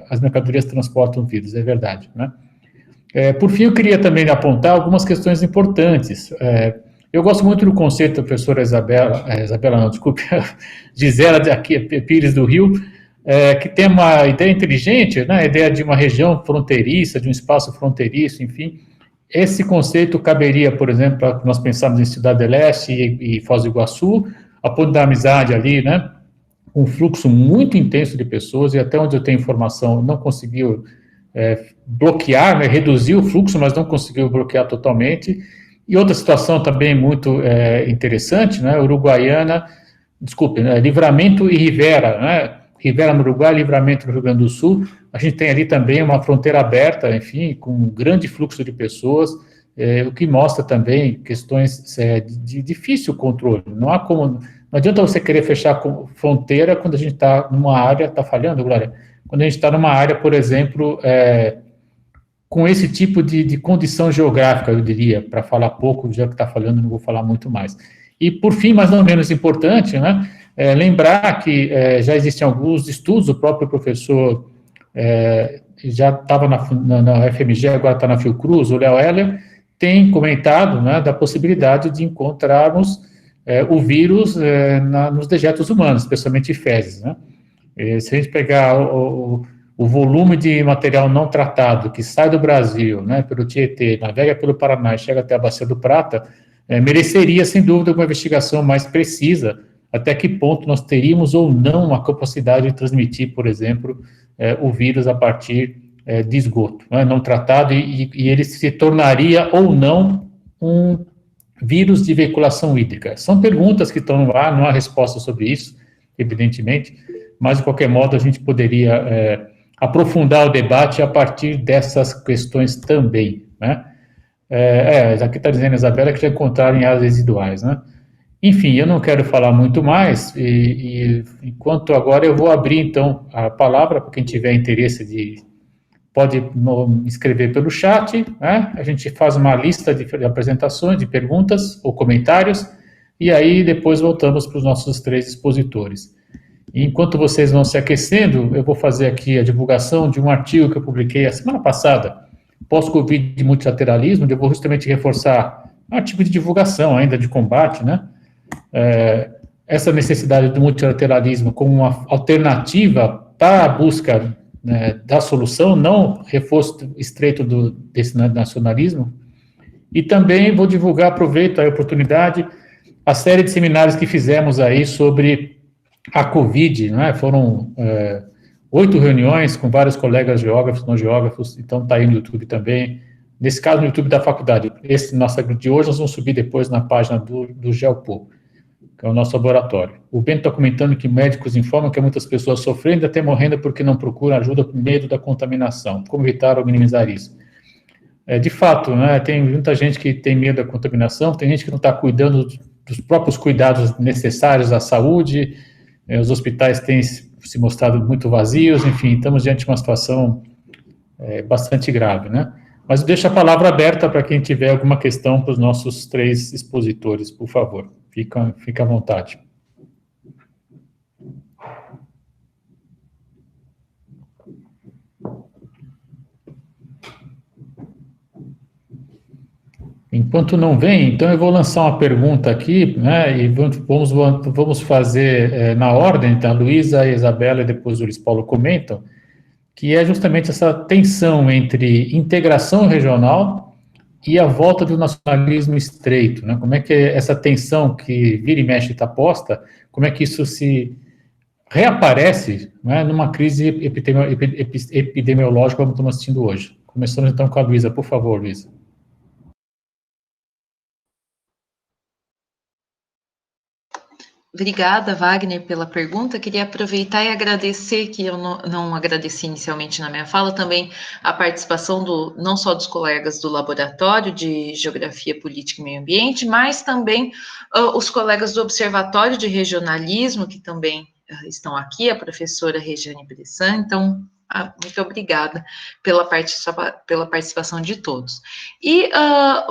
as mercadorias transportam vírus, é verdade, né? Por fim, eu queria também apontar algumas questões importantes. Eu gosto muito do conceito da professora Gisela Pires do Rio, que tem uma ideia inteligente, né? A ideia de uma região fronteiriça, de um espaço fronteiriço, enfim. Esse conceito caberia, por exemplo, para nós pensarmos em Cidade do Leste e Foz do Iguaçu, a Ponte da Amizade ali, né? Um fluxo muito intenso de pessoas, e até onde eu tenho informação, não conseguiu bloquear, né, reduzir o fluxo, mas não conseguiu bloquear totalmente, E outra situação também muito interessante, né, Uruguaiana, desculpe, né, Livramento e Rivera, né, Rivera no Uruguai, Livramento no Rio Grande do Sul, a gente tem ali também uma fronteira aberta, enfim, com um grande fluxo de pessoas, o que mostra também questões de difícil controle. Não adianta você querer fechar a fronteira quando a gente está numa área, está falhando, Glória? Quando a gente está numa área, por exemplo, com esse tipo de condição geográfica, eu diria, para falar pouco, já que está falando, não vou falar muito mais. E, por fim, mas não menos importante, né, lembrar que já existem alguns estudos, o próprio professor já estava na FMG, agora está na Fiocruz, o Léo Heller, tem comentado, né, da possibilidade de encontrarmos o vírus nos dejetos humanos, especialmente fezes, né? Se a gente pegar o volume de material não tratado que sai do Brasil, né, pelo Tietê, navega pelo Paraná e chega até a Bacia do Prata, mereceria, sem dúvida, uma investigação mais precisa, até que ponto nós teríamos ou não a capacidade de transmitir, por exemplo, o vírus a partir de esgoto, né, não tratado, e ele se tornaria ou não um vírus de veiculação hídrica. São perguntas que estão no ar, não há resposta sobre isso, evidentemente, mas, de qualquer modo, a gente poderia aprofundar o debate a partir dessas questões também, né? Aqui está dizendo a Isabela que já encontraram em áreas residuais, né? Enfim, eu não quero falar muito mais, enquanto agora eu vou abrir, então, a palavra para quem tiver interesse pode me escrever pelo chat, né? A gente faz uma lista de apresentações, de perguntas ou comentários, e aí depois voltamos para os nossos 3 expositores. Enquanto vocês vão se aquecendo, eu vou fazer aqui a divulgação de um artigo que eu publiquei a semana passada, pós-Covid de multilateralismo, onde eu vou justamente reforçar um artigo de divulgação ainda de combate, né? Essa necessidade do multilateralismo como uma alternativa para a busca, né, da solução, não reforço estreito desse nacionalismo. E também vou divulgar, aproveito a oportunidade, a série de seminários que fizemos aí sobre a Covid, né? Foram 8 reuniões com vários colegas geógrafos, não geógrafos, então está aí no YouTube também. Nesse caso, no YouTube da faculdade. Esse nosso de hoje nós vamos subir depois na página do GEOPO, que é o nosso laboratório. O Bento está comentando que médicos informam que há muitas pessoas sofrendo, até morrendo porque não procuram ajuda por medo da contaminação. Como evitar ou minimizar isso? De fato, né, tem muita gente que tem medo da contaminação, tem gente que não está cuidando dos próprios cuidados necessários à saúde, os hospitais têm se mostrado muito vazios, enfim, estamos diante de uma situação bastante grave, né? Mas eu deixo a palavra aberta para quem tiver alguma questão para os nossos 3 expositores, por favor. Fica à vontade. Enquanto não vem, então eu vou lançar uma pergunta aqui, né, e vamos fazer na ordem, então a Luísa, a Isabela e depois o Luiz Paulo comentam, que é justamente essa tensão entre integração regional e a volta do nacionalismo estreito, né? Como é que essa tensão que vira e mexe está posta, como é que isso se reaparece, né, numa crise epidemiológica como estamos assistindo hoje? Começamos então com a Luísa, por favor, Luísa. Obrigada, Wagner, pela pergunta. Queria aproveitar e agradecer, que eu não agradeci inicialmente na minha fala, também a participação não só dos colegas do Laboratório de Geografia, Política e Meio Ambiente, mas também os colegas do Observatório de Regionalismo, que também estão aqui, a professora Regiane Bressan. Então, muito obrigada pela participação de todos. E,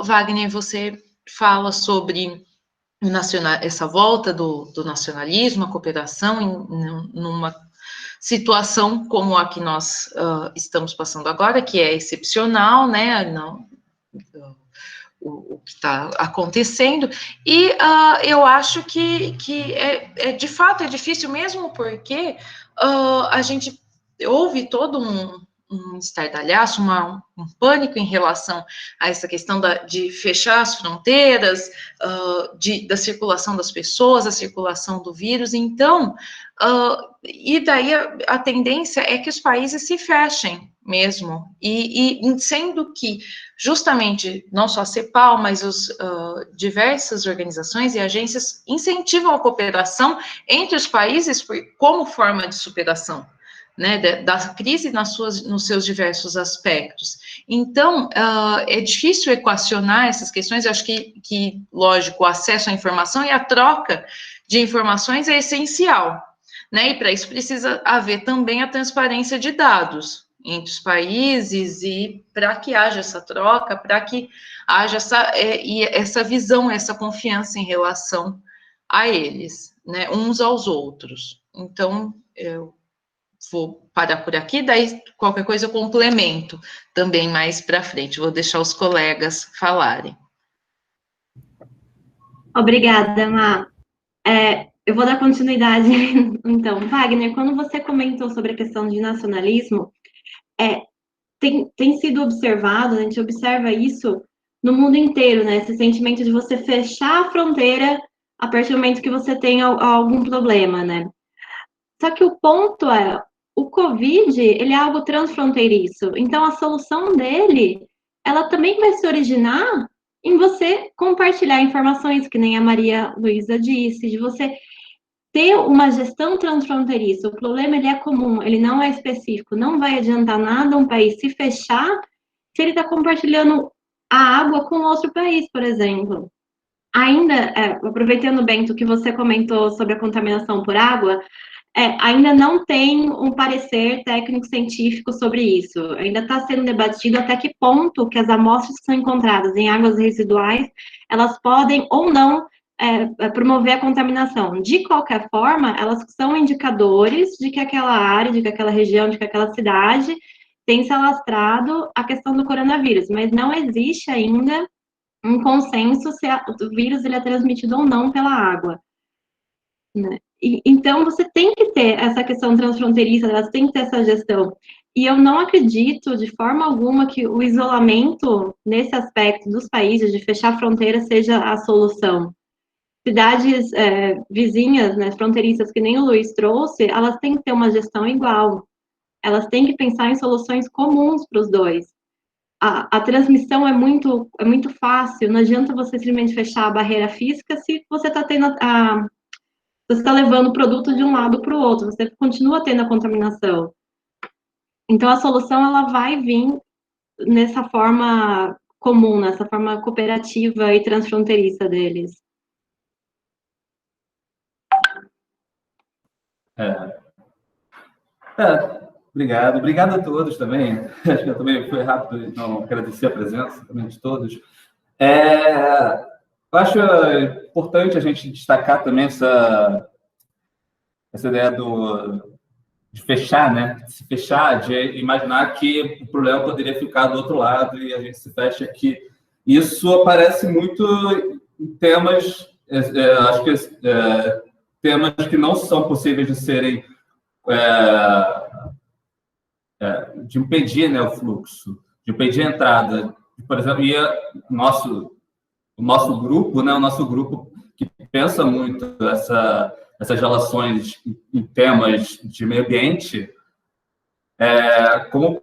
Wagner, você fala sobre essa volta do nacionalismo, a cooperação, numa situação como a que nós estamos passando agora, que é excepcional, né, o que está acontecendo, e eu acho que de fato é difícil mesmo, porque a gente houve todo um estardalhaço, um pânico em relação a essa questão de fechar as fronteiras, da circulação das pessoas, a circulação do vírus. Então, e daí a tendência é que os países se fechem, mesmo, e sendo que justamente não só a CEPAL, mas diversas organizações e agências incentivam a cooperação entre os países como forma de superação, né, da crise nos seus diversos aspectos. Então, é difícil equacionar essas questões. Eu acho que, lógico, o acesso à informação e a troca de informações é essencial, né, e para isso precisa haver também a transparência de dados entre os países, e para que haja essa troca, para que haja essa visão, essa confiança em relação a eles, né, uns aos outros. Então, eu vou parar por aqui, daí qualquer coisa eu complemento também mais para frente, vou deixar os colegas falarem. Obrigada, Má. Eu vou dar continuidade, então. Wagner, quando você comentou sobre a questão de nacionalismo, tem sido observado, a gente observa isso no mundo inteiro, né? Esse sentimento de você fechar a fronteira a partir do momento que você tem algum problema, né? Só que o ponto o Covid, ele é algo transfronteiriço, então a solução dele, ela também vai se originar em você compartilhar informações, que nem a Maria Luísa disse, de você ter uma gestão transfronteiriça. O problema, ele é comum, ele não é específico. Não vai adiantar nada um país se fechar se ele está compartilhando a água com outro país, por exemplo. Ainda, aproveitando, Bento, que você comentou sobre a contaminação por água, ainda não tem um parecer técnico-científico sobre isso. Ainda está sendo debatido até que ponto que as amostras que são encontradas em águas residuais, elas podem ou não promover a contaminação. De qualquer forma, elas são indicadores de que aquela área, de que aquela região, de que aquela cidade tem se alastrado a questão do coronavírus, mas não existe ainda um consenso se o vírus ele é transmitido ou não pela água, né? Então, você tem que ter essa questão transfronteiriça, elas têm que ter essa gestão. E eu não acredito, de forma alguma, que o isolamento, nesse aspecto dos países, de fechar a fronteira, seja a solução. Cidades vizinhas, né, fronteiriças, que nem o Luiz trouxe, elas têm que ter uma gestão igual. Elas têm que pensar em soluções comuns para os dois. A transmissão é muito fácil, não adianta você simplesmente fechar a barreira física se você está tendo você está levando o produto de um lado para o outro, você continua tendo a contaminação. Então, a solução, ela vai vir nessa forma comum, nessa forma cooperativa e transfronteiriça deles. Obrigado. Obrigado a todos também. Acho que eu também fui rápido, então agradecer a presença também de todos. Eu acho importante a gente destacar também essa ideia de fechar, né? De se fechar, de imaginar que o problema poderia ficar do outro lado e a gente se fecha aqui. Isso aparece muito em temas, acho que temas que não são possíveis de serem de impedir, né, o fluxo, de impedir a entrada. Por exemplo, o nosso grupo, né, o nosso grupo que pensa muito essas relações em temas de meio ambiente, como o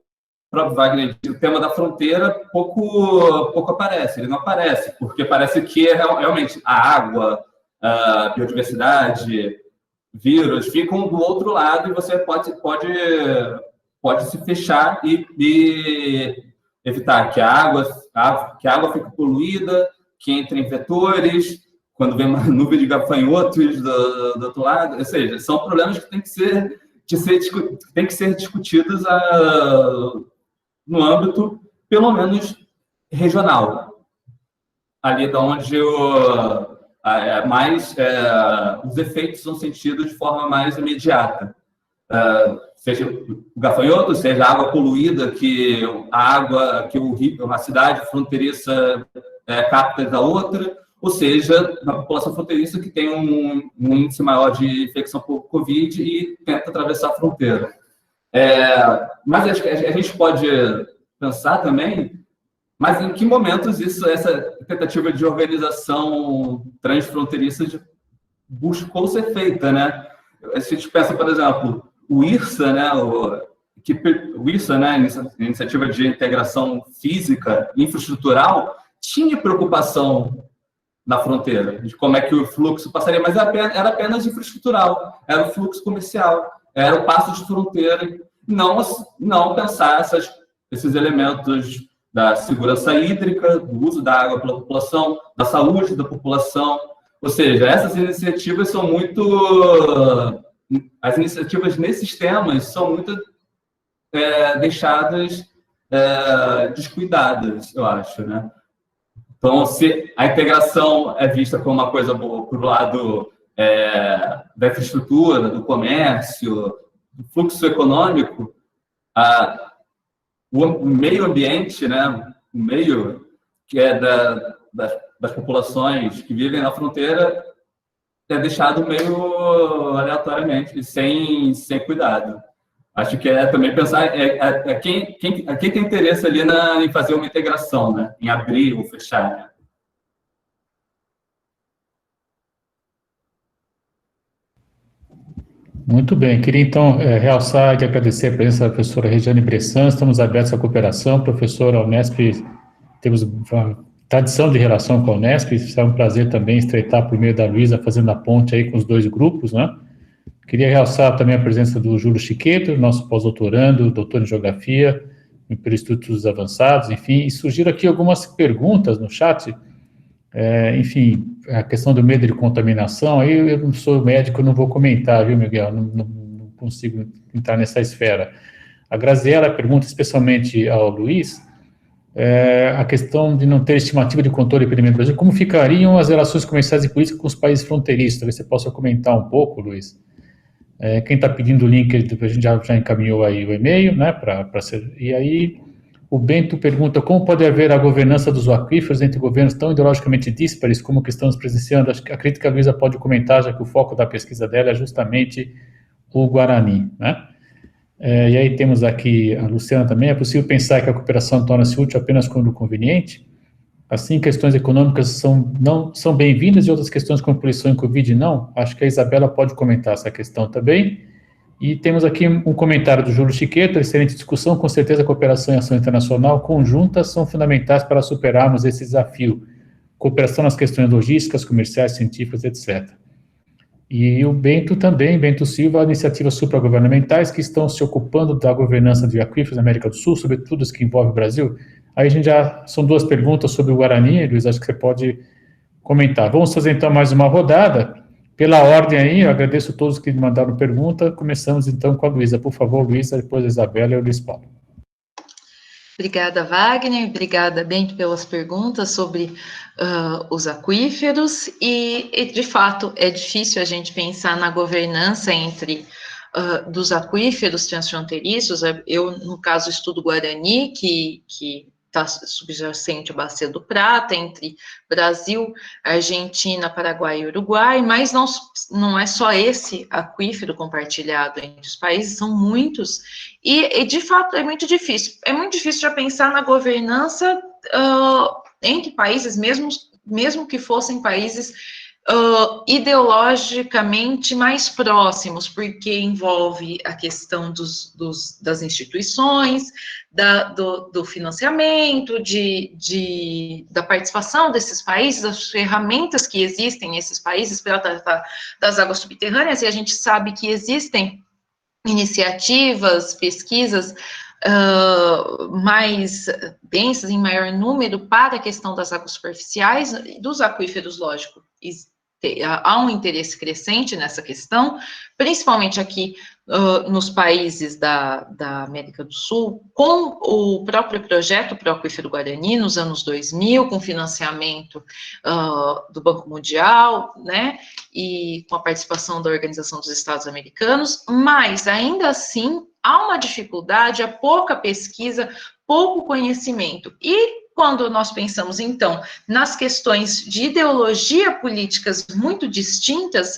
próprio Wagner disse, o tema da fronteira pouco aparece, ele não aparece, porque parece que realmente a água, a biodiversidade, vírus ficam do outro lado e você pode se fechar e evitar que a água fique poluída, que entrem vetores, quando vem uma nuvem de gafanhotos do outro lado. Ou seja, são problemas que têm que ser discutidos no âmbito, pelo menos, regional. Ali de onde os efeitos são sentidos de forma mais imediata. Seja o gafanhoto, seja a água poluída que a cidade fronteiriça capta da outra, ou seja, na população fronteiriça que tem um índice maior de infecção por Covid e tenta atravessar a fronteira. Mas acho que a gente pode pensar também, mas em que momentos essa tentativa de organização transfronteiriça buscou ser feita, né? A gente pensa, por exemplo, o IRSA, né, que o ISA, né, Iniciativa de Integração Física e Infraestrutural, tinha preocupação na fronteira, de como é que o fluxo passaria, mas era apenas infraestrutural, era o fluxo comercial, era o passo de fronteira, não pensar esses elementos da segurança hídrica, do uso da água pela população, da saúde da população. Ou seja, essas iniciativas são muito... As iniciativas nesses temas são muito deixadas descuidadas, eu acho, né? Então, se a integração é vista como uma coisa boa por lado da infraestrutura, do comércio, do fluxo econômico, o meio ambiente, né, o meio que é das populações que vivem na fronteira, é deixado meio aleatoriamente, sem cuidado. Acho que também pensar quem tem interesse ali em fazer uma integração, né, em abrir ou fechar, né? Muito bem, queria então realçar e agradecer a presença da professora Regiane Bressan, estamos abertos à cooperação, professora Unesp, temos uma tradição de relação com a Unesp, será um prazer também estreitar por meio da Luísa, fazendo a ponte aí com os dois grupos, né? Queria realçar também a presença do Júlio Chiqueto, nosso pós-doutorando, doutor em Geografia, pelo Instituto dos Avançados, enfim, e surgiram aqui algumas perguntas no chat, enfim, a questão do medo de contaminação, aí eu não sou médico, não vou comentar, viu, Miguel? Não consigo entrar nessa esfera. A Graziela pergunta especialmente ao Luiz, a questão de não ter estimativa de controle da epidemia no Brasil, como ficariam as relações comerciais e políticas com os países fronteiriços? Talvez você possa comentar um pouco, Luiz. Quem está pedindo o link, a gente já encaminhou aí o e-mail, né, e aí o Bento pergunta como pode haver a governança dos aquíferos entre governos tão ideologicamente díspares como o que estamos presenciando. Acredito que a Luísa pode comentar, já que o foco da pesquisa dela é justamente o Guarani, né? E aí temos aqui a Luciana também, é possível pensar que a cooperação torna-se útil apenas quando conveniente? Assim, questões econômicas não são bem-vindas e outras questões como poluição e Covid não? Acho que a Isabela pode comentar essa questão também. E temos aqui um comentário do Júlio Chiqueto, excelente discussão, com certeza a cooperação e ação internacional conjuntas são fundamentais para superarmos esse desafio. Cooperação nas questões logísticas, comerciais, científicas, etc. E o Bento também, Bento Silva, iniciativas supragovernamentais que estão se ocupando da governança de aquíferos na América do Sul, sobretudo as que envolvem o Brasil. Aí a gente são duas perguntas sobre o Guarani, Luiz, acho que você pode comentar. Vamos fazer então mais uma rodada. Pela ordem aí, eu agradeço a todos que mandaram pergunta. Começamos então com a Luísa. Por favor, Luísa, depois a Isabela e o Luiz Paulo. Obrigada, Wagner. Obrigada, Bento, pelas perguntas sobre os aquíferos. E, de fato, é difícil a gente pensar na governança entre dos aquíferos transfronteiriços. Eu, no caso, estudo Guarani, que está subjacente à Bacia do Prata, entre Brasil, Argentina, Paraguai e Uruguai, mas não é só esse aquífero compartilhado entre os países, são muitos, e de fato é muito difícil já pensar na governança entre países, mesmo que fossem países ideologicamente mais próximos, porque envolve a questão das instituições, do financiamento, da participação desses países, das ferramentas que existem nesses países para tratar das águas subterrâneas, e a gente sabe que existem iniciativas, pesquisas mais densas, em maior número, para a questão das águas superficiais, dos aquíferos, lógico, há um interesse crescente nessa questão, principalmente aqui nos países da América do Sul, com o próprio projeto Pro Aquífero Guarani, nos anos 2000, com financiamento do Banco Mundial, né, e com a participação da Organização dos Estados Americanos, mas, ainda assim, há uma dificuldade, há pouca pesquisa, pouco conhecimento, e quando nós pensamos, então, nas questões de ideologia políticas muito distintas,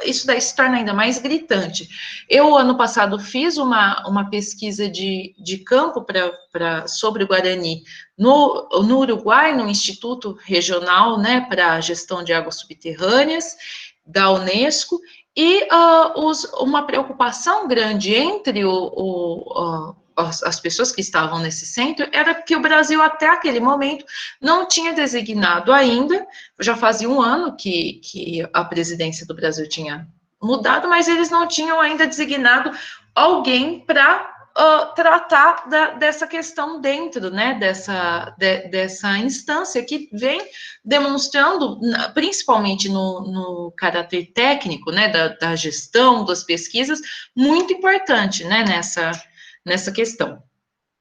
isso daí se torna ainda mais gritante. Eu, ano passado, fiz uma pesquisa de campo sobre o Guarani no Uruguai, no Instituto Regional, né, para a Gestão de Águas Subterrâneas, da Unesco, E uma preocupação grande entre as pessoas que estavam nesse centro era que o Brasil, até aquele momento, não tinha designado ainda, já fazia um ano que a presidência do Brasil tinha mudado, mas eles não tinham ainda designado alguém para tratar dessa questão dentro, né, dessa instância que vem demonstrando, principalmente no caráter técnico, né, da gestão, das pesquisas, muito importante, né, nessa questão.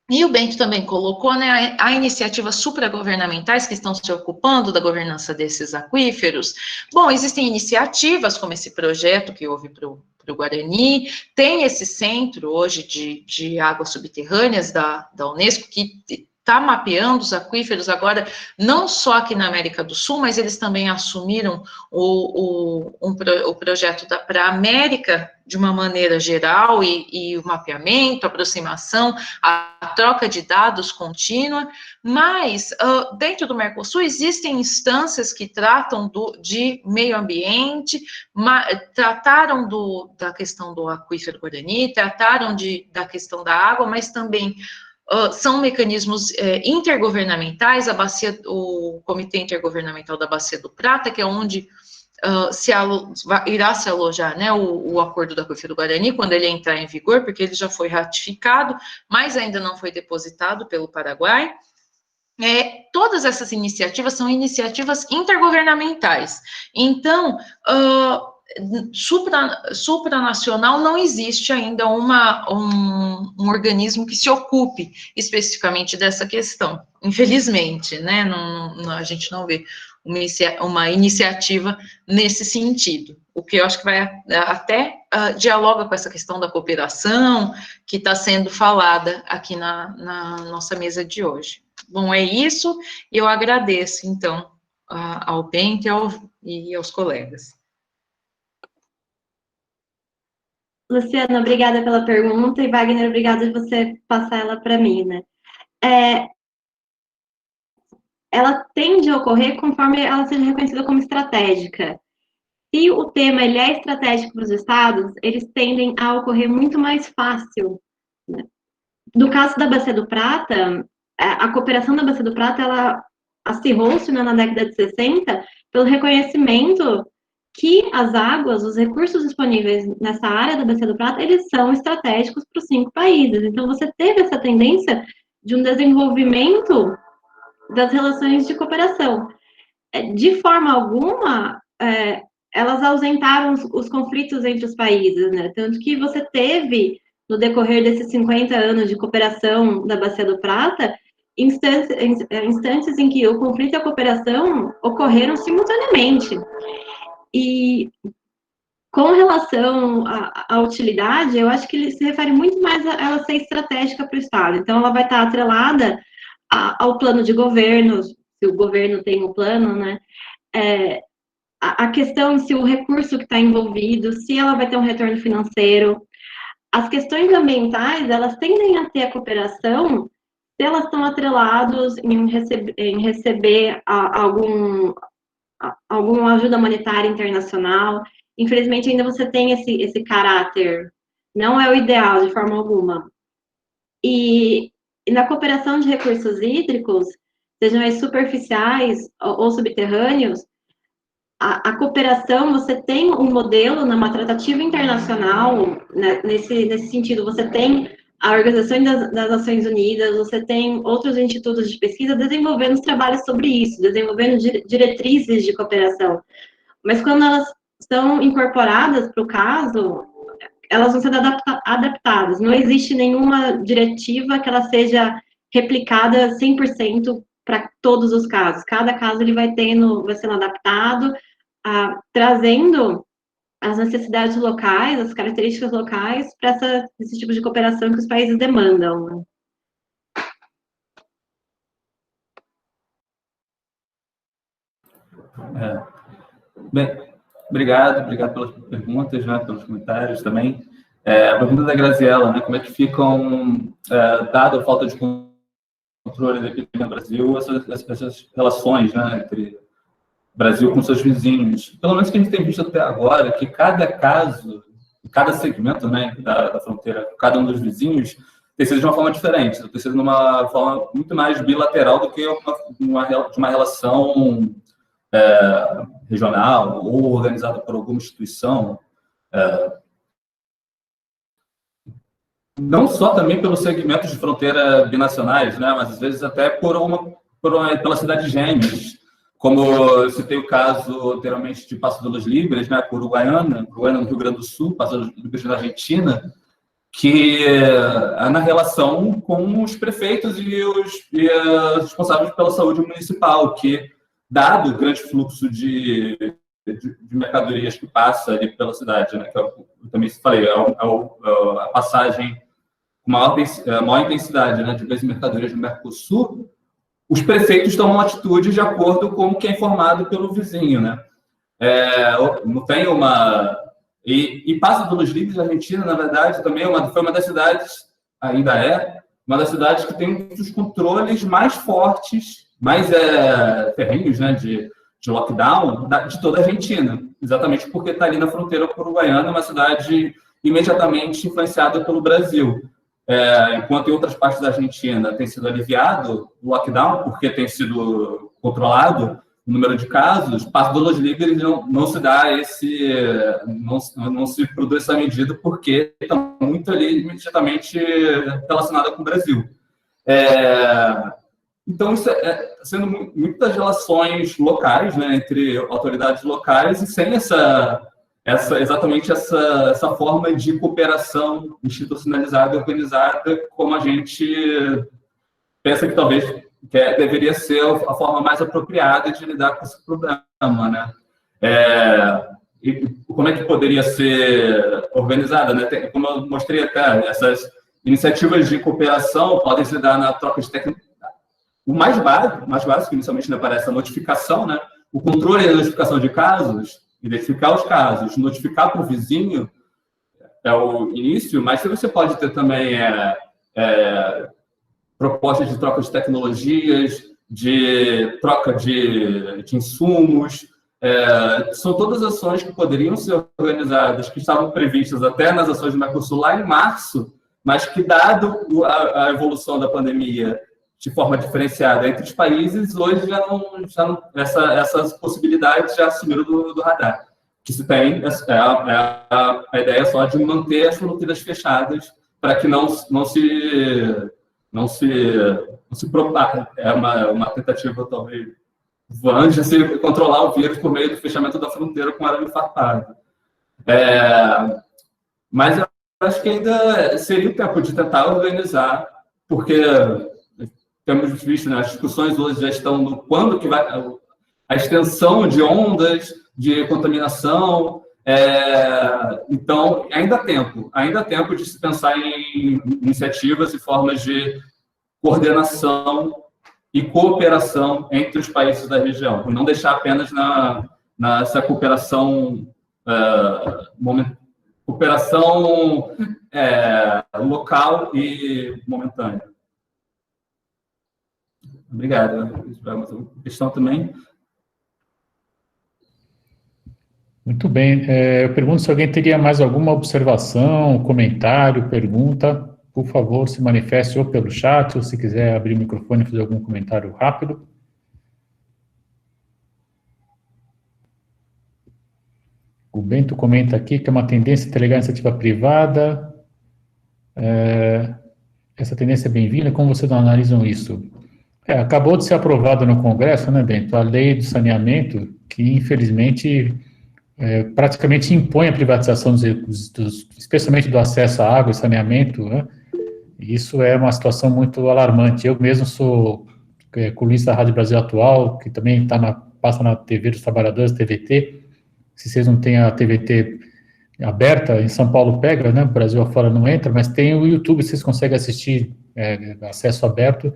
E o Bento também colocou, né, a iniciativas supragovernamentais que estão se ocupando da governança desses aquíferos. Bom, existem iniciativas como esse projeto que houve para o Guarani, tem esse centro hoje de águas subterrâneas da Unesco, que está mapeando os aquíferos agora, não só aqui na América do Sul, mas eles também assumiram o projeto para a América de uma maneira geral, e o mapeamento, a aproximação, a troca de dados contínua, mas dentro do Mercosul existem instâncias que tratam de meio ambiente, trataram da questão do aquífero Guarani, trataram da questão da água, mas também são mecanismos intergovernamentais, o Comitê Intergovernamental da Bacia do Prata, que é onde irá se alojar, né, o acordo do aquífero Guarani, quando ele entrar em vigor, porque ele já foi ratificado, mas ainda não foi depositado pelo Paraguai. Todas essas iniciativas são iniciativas intergovernamentais. Então, supranacional não existe ainda um organismo que se ocupe especificamente dessa questão, infelizmente, né, a gente não vê uma iniciativa nesse sentido, o que eu acho que vai até dialoga com essa questão da cooperação que está sendo falada aqui na nossa mesa de hoje. Bom, é isso, e eu agradeço, então, ao Bento e aos colegas. Luciana, obrigada pela pergunta, e Wagner, obrigada de você passar ela para mim, né? Ela tende a ocorrer conforme ela seja reconhecida como estratégica. Se o tema ele é estratégico para os estados, eles tendem a ocorrer muito mais fácil, né? No caso da Bacia do Prata, a cooperação da Bacia do Prata, ela acirrou-se, né, na década de 60 pelo reconhecimento que as águas, os recursos disponíveis nessa área da Bacia do Prata, eles são estratégicos para os 5 países. Então, você teve essa tendência de um desenvolvimento das relações de cooperação. De forma alguma, elas ausentaram os conflitos entre os países, né? Tanto que você teve, no decorrer desses 50 anos de cooperação da Bacia do Prata, instantes em que o conflito e a cooperação ocorreram simultaneamente. E com relação à utilidade, eu acho que ele se refere muito mais a ela ser estratégica para o Estado. Então, ela vai estar atrelada ao plano de governo, se o governo tem um plano, né? A questão se o recurso que está envolvido, se ela vai ter um retorno financeiro. As questões ambientais, elas tendem a ter a cooperação se elas estão atreladas em receber alguma ajuda monetária internacional. Infelizmente, ainda você tem esse caráter. Não é o ideal, de forma alguma. E na cooperação de recursos hídricos, sejam eles superficiais ou subterrâneos, a cooperação, você tem um modelo numa tratativa internacional, né, nesse sentido, você tem a Organização das Nações Unidas, você tem outros institutos de pesquisa desenvolvendo os trabalhos sobre isso, desenvolvendo diretrizes de cooperação. Mas quando elas são incorporadas para o caso, elas vão ser adaptadas. Não existe nenhuma diretiva que ela seja replicada 100% para todos os casos. Cada caso ele vai sendo adaptado, trazendo as necessidades locais, as características locais para esse tipo de cooperação que os países demandam. Bem, obrigado pelas perguntas, né, pelos comentários também. A pergunta da Graziella, né, como é que ficam, dado a falta de controle da epidemia no Brasil, essas relações, né, entre Brasil com seus vizinhos. Pelo menos que a gente tem visto até agora, que cada caso, cada segmento, né, da fronteira, cada um dos vizinhos, tem sido de uma forma diferente, tem sido de uma forma muito mais bilateral do que de uma relação regional ou organizada por alguma instituição. Não só também pelos segmentos de fronteira binacionais, né, mas às vezes até pela cidade de Gêmeos, como eu citei o caso anteriormente de Paso de los Libres, né, por Uruguaiana no Rio Grande do Sul, Paso de los Libres na Argentina, que é na relação com os prefeitos e os responsáveis pela saúde municipal, que, dado o grande fluxo de mercadorias que passa ali pela cidade, né, que eu também falei, a passagem com maior intensidade, né, de bens e mercadorias do Mercosul, os prefeitos tomam atitude de acordo com o que é informado pelo vizinho, né? Não tem uma... E Paso de los Libres, na Argentina, na verdade, também foi uma das cidades, ainda uma das cidades que tem um dos controles mais fortes, mais ferrenhos, né, de lockdown de toda a Argentina, exatamente porque está ali na fronteira com o Uruguaiana, uma cidade imediatamente influenciada pelo Brasil. Enquanto em outras partes da Argentina tem sido aliviado o lockdown, porque tem sido controlado o número de casos, Paso de los Libres não se dá não se produz essa medida, porque está muito ali imediatamente relacionada com o Brasil. Então, isso sendo muitas relações locais, né, entre autoridades locais, e sem exatamente essa forma de cooperação institucionalizada e organizada, como a gente pensa que talvez deveria ser a forma mais apropriada de lidar com esse problema, né? E como é que poderia ser organizada, né? Como eu mostrei até, essas iniciativas de cooperação podem se dar na troca de técnicas. O mais básico, inicialmente, né, parece a notificação, né? O controle e a notificação de casos, identificar os casos, notificar para o vizinho é o início, mas você pode ter também propostas de troca de tecnologias, de troca de insumos. São todas ações que poderiam ser organizadas, que estavam previstas até nas ações do Mercosul lá em março, mas que, dado a evolução da pandemia de forma diferenciada entre os países, hoje já não essas possibilidades já sumiram do radar. Que se tem a ideia só de manter as fronteiras fechadas para que não se propague. É uma tentativa, talvez, vã de se controlar o vírus por meio do fechamento da fronteira com arame farpado. Mas eu acho que ainda seria o tempo de tentar organizar, porque temos visto, né, as discussões hoje já estão no quando que vai a extensão de ondas de contaminação. Então, ainda há tempo de se pensar em iniciativas e formas de coordenação e cooperação entre os países da região, e não deixar apenas nessa cooperação local e momentânea. Obrigado. Mais uma questão também? Muito bem. Eu pergunto se alguém teria mais alguma observação, comentário, pergunta. Por favor, se manifeste ou pelo chat, ou se quiser abrir o microfone e fazer algum comentário rápido. O Bento comenta aqui que é uma tendência ter legal a iniciativa privada. Essa tendência é bem-vinda. Como vocês analisam isso? Acabou de ser aprovada no Congresso, né, Bento, a lei do saneamento, que infelizmente praticamente impõe a privatização especialmente do acesso à água e saneamento, né? Isso é uma situação muito alarmante. Eu mesmo sou colunista da Rádio Brasil Atual, que também passa na TV dos Trabalhadores, TVT. Se vocês não têm a TVT aberta, em São Paulo pega, né? Brasil afora não entra, mas tem o YouTube, vocês conseguem assistir, acesso aberto.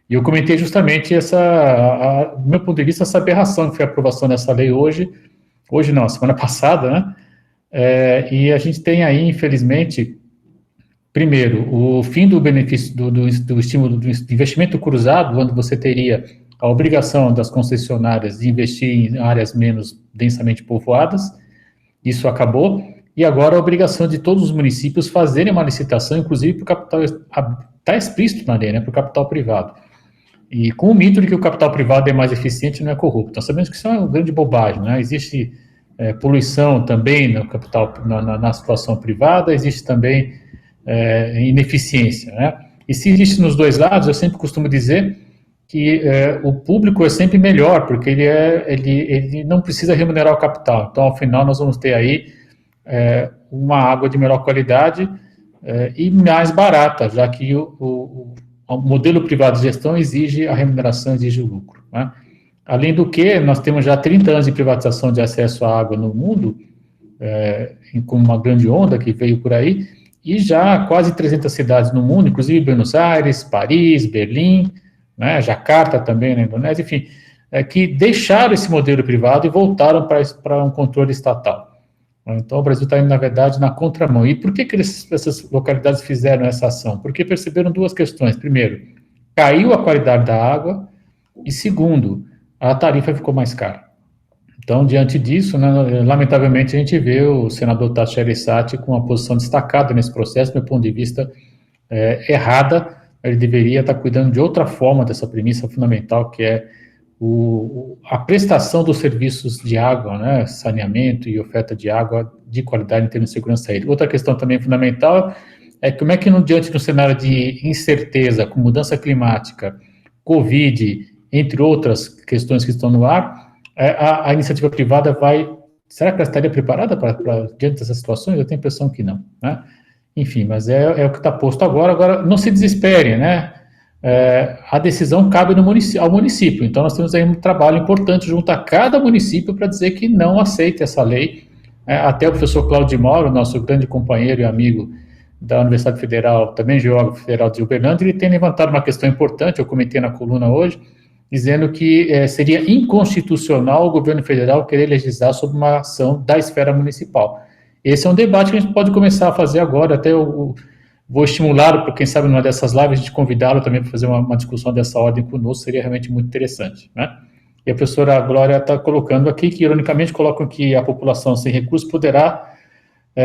E eu comentei justamente do meu ponto de vista, essa aberração que foi a aprovação dessa lei hoje não, semana passada, né? E a gente tem aí, infelizmente, primeiro, o fim do benefício do estímulo do investimento cruzado, onde você teria a obrigação das concessionárias de investir em áreas menos densamente povoadas, isso acabou, e agora a obrigação de todos os municípios fazerem uma licitação, inclusive para o capital, está explícito na lei, né, para o capital privado. E com o mito de que o capital privado é mais eficiente e não é corrupto. Nós sabemos que isso é uma grande bobagem, né? Existe poluição também no capital, na situação privada, existe também ineficiência, né? E se existe nos dois lados, eu sempre costumo dizer que o público é sempre melhor, porque ele não precisa remunerar o capital. Então, ao final, nós vamos ter aí uma água de melhor qualidade e mais barata, já que o modelo privado de gestão exige a remuneração, exige o lucro, né? Além do que, nós temos já 30 anos de privatização de acesso à água no mundo, com uma grande onda que veio por aí, e já quase 300 cidades no mundo, inclusive Buenos Aires, Paris, Berlim, né, Jacarta também na Indonésia, enfim, que deixaram esse modelo privado e voltaram para um controle estatal. Então, o Brasil está indo, na verdade, na contramão. E por que essas localidades fizeram essa ação? Porque perceberam duas questões. Primeiro, caiu a qualidade da água, e segundo, a tarifa ficou mais cara. Então, diante disso, né, lamentavelmente, a gente vê o senador Tasso Gereissati com uma posição destacada nesse processo, do meu ponto de vista, errada. Ele deveria estar cuidando de outra forma dessa premissa fundamental, que é a prestação dos serviços de água, né, saneamento e oferta de água de qualidade em termos de segurança hídrica. Outra questão também fundamental é como é que, diante de um cenário de incerteza, com mudança climática, Covid, entre outras questões que estão no ar, a iniciativa privada será que ela estaria preparada para diante dessas situações? Eu tenho a impressão que não, né? Enfim, mas é o que está posto agora. Agora, não se desesperem, né? A decisão cabe ao município, então nós temos aí um trabalho importante junto a cada município para dizer que não aceita essa lei. Até o professor Cláudio Mauro, nosso grande companheiro e amigo da Universidade Federal, também geógrafo federal de Uberlândia, ele tem levantado uma questão importante, eu comentei na coluna hoje, dizendo que seria inconstitucional o governo federal querer legislar sobre uma ação da esfera municipal. Esse é um debate que a gente pode começar a fazer agora, até eu vou estimulá-lo, para quem sabe numa dessas lives, a gente convidá-lo também para fazer uma discussão dessa ordem conosco, seria realmente muito interessante, né? E a professora Glória está colocando aqui, que ironicamente colocam que a população sem recursos poderá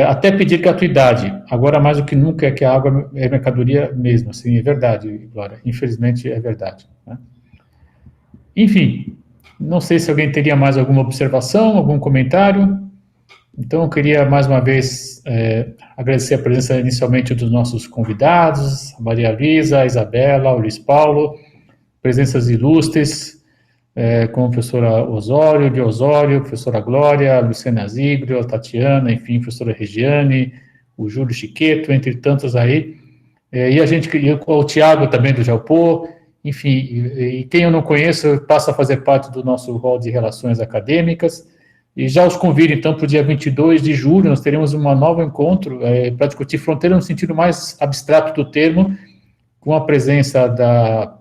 até pedir gratuidade, agora mais do que nunca é que a água é mercadoria mesmo, assim, é verdade, Glória, infelizmente é verdade, né? Enfim, não sei se alguém teria mais alguma observação, algum comentário. Então, eu queria mais uma vez agradecer a presença inicialmente dos nossos convidados, a Maria Luísa, a Isabela, o Luiz Paulo, presenças ilustres, como a professora Osório, de Osório, a professora Glória, a Luciana Zigrio, a Tatiana, enfim, a professora Regiane, o Júlio Chiqueto, entre tantos aí, e o Tiago também do Jalpô, enfim, e quem eu não conheço passa a fazer parte do nosso rol de relações acadêmicas, e já os convido, então, para o dia 22 de julho, nós teremos um novo encontro para discutir fronteira no sentido mais abstrato do termo, com a presença da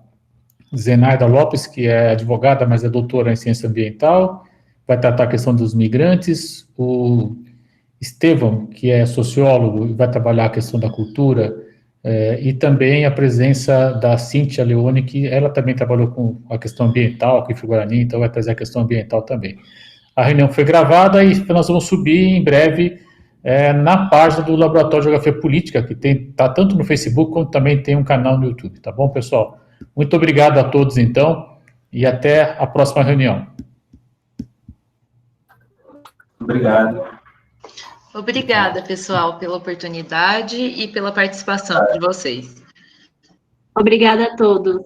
Zenaida Lopes, que é advogada, mas é doutora em ciência ambiental, vai tratar a questão dos migrantes, o Estevão, que é sociólogo e vai trabalhar a questão da cultura, e também a presença da Cíntia Leone, que ela também trabalhou com a questão ambiental aqui em Guarani, então vai trazer a questão ambiental também. A reunião foi gravada e nós vamos subir em breve na página do Laboratório de Geografia Política, que está tanto no Facebook como também tem um canal no YouTube, tá bom, pessoal? Muito obrigado a todos, então, e até a próxima reunião. Obrigado. Obrigada, pessoal, pela oportunidade e pela participação de vocês. Obrigada a todos.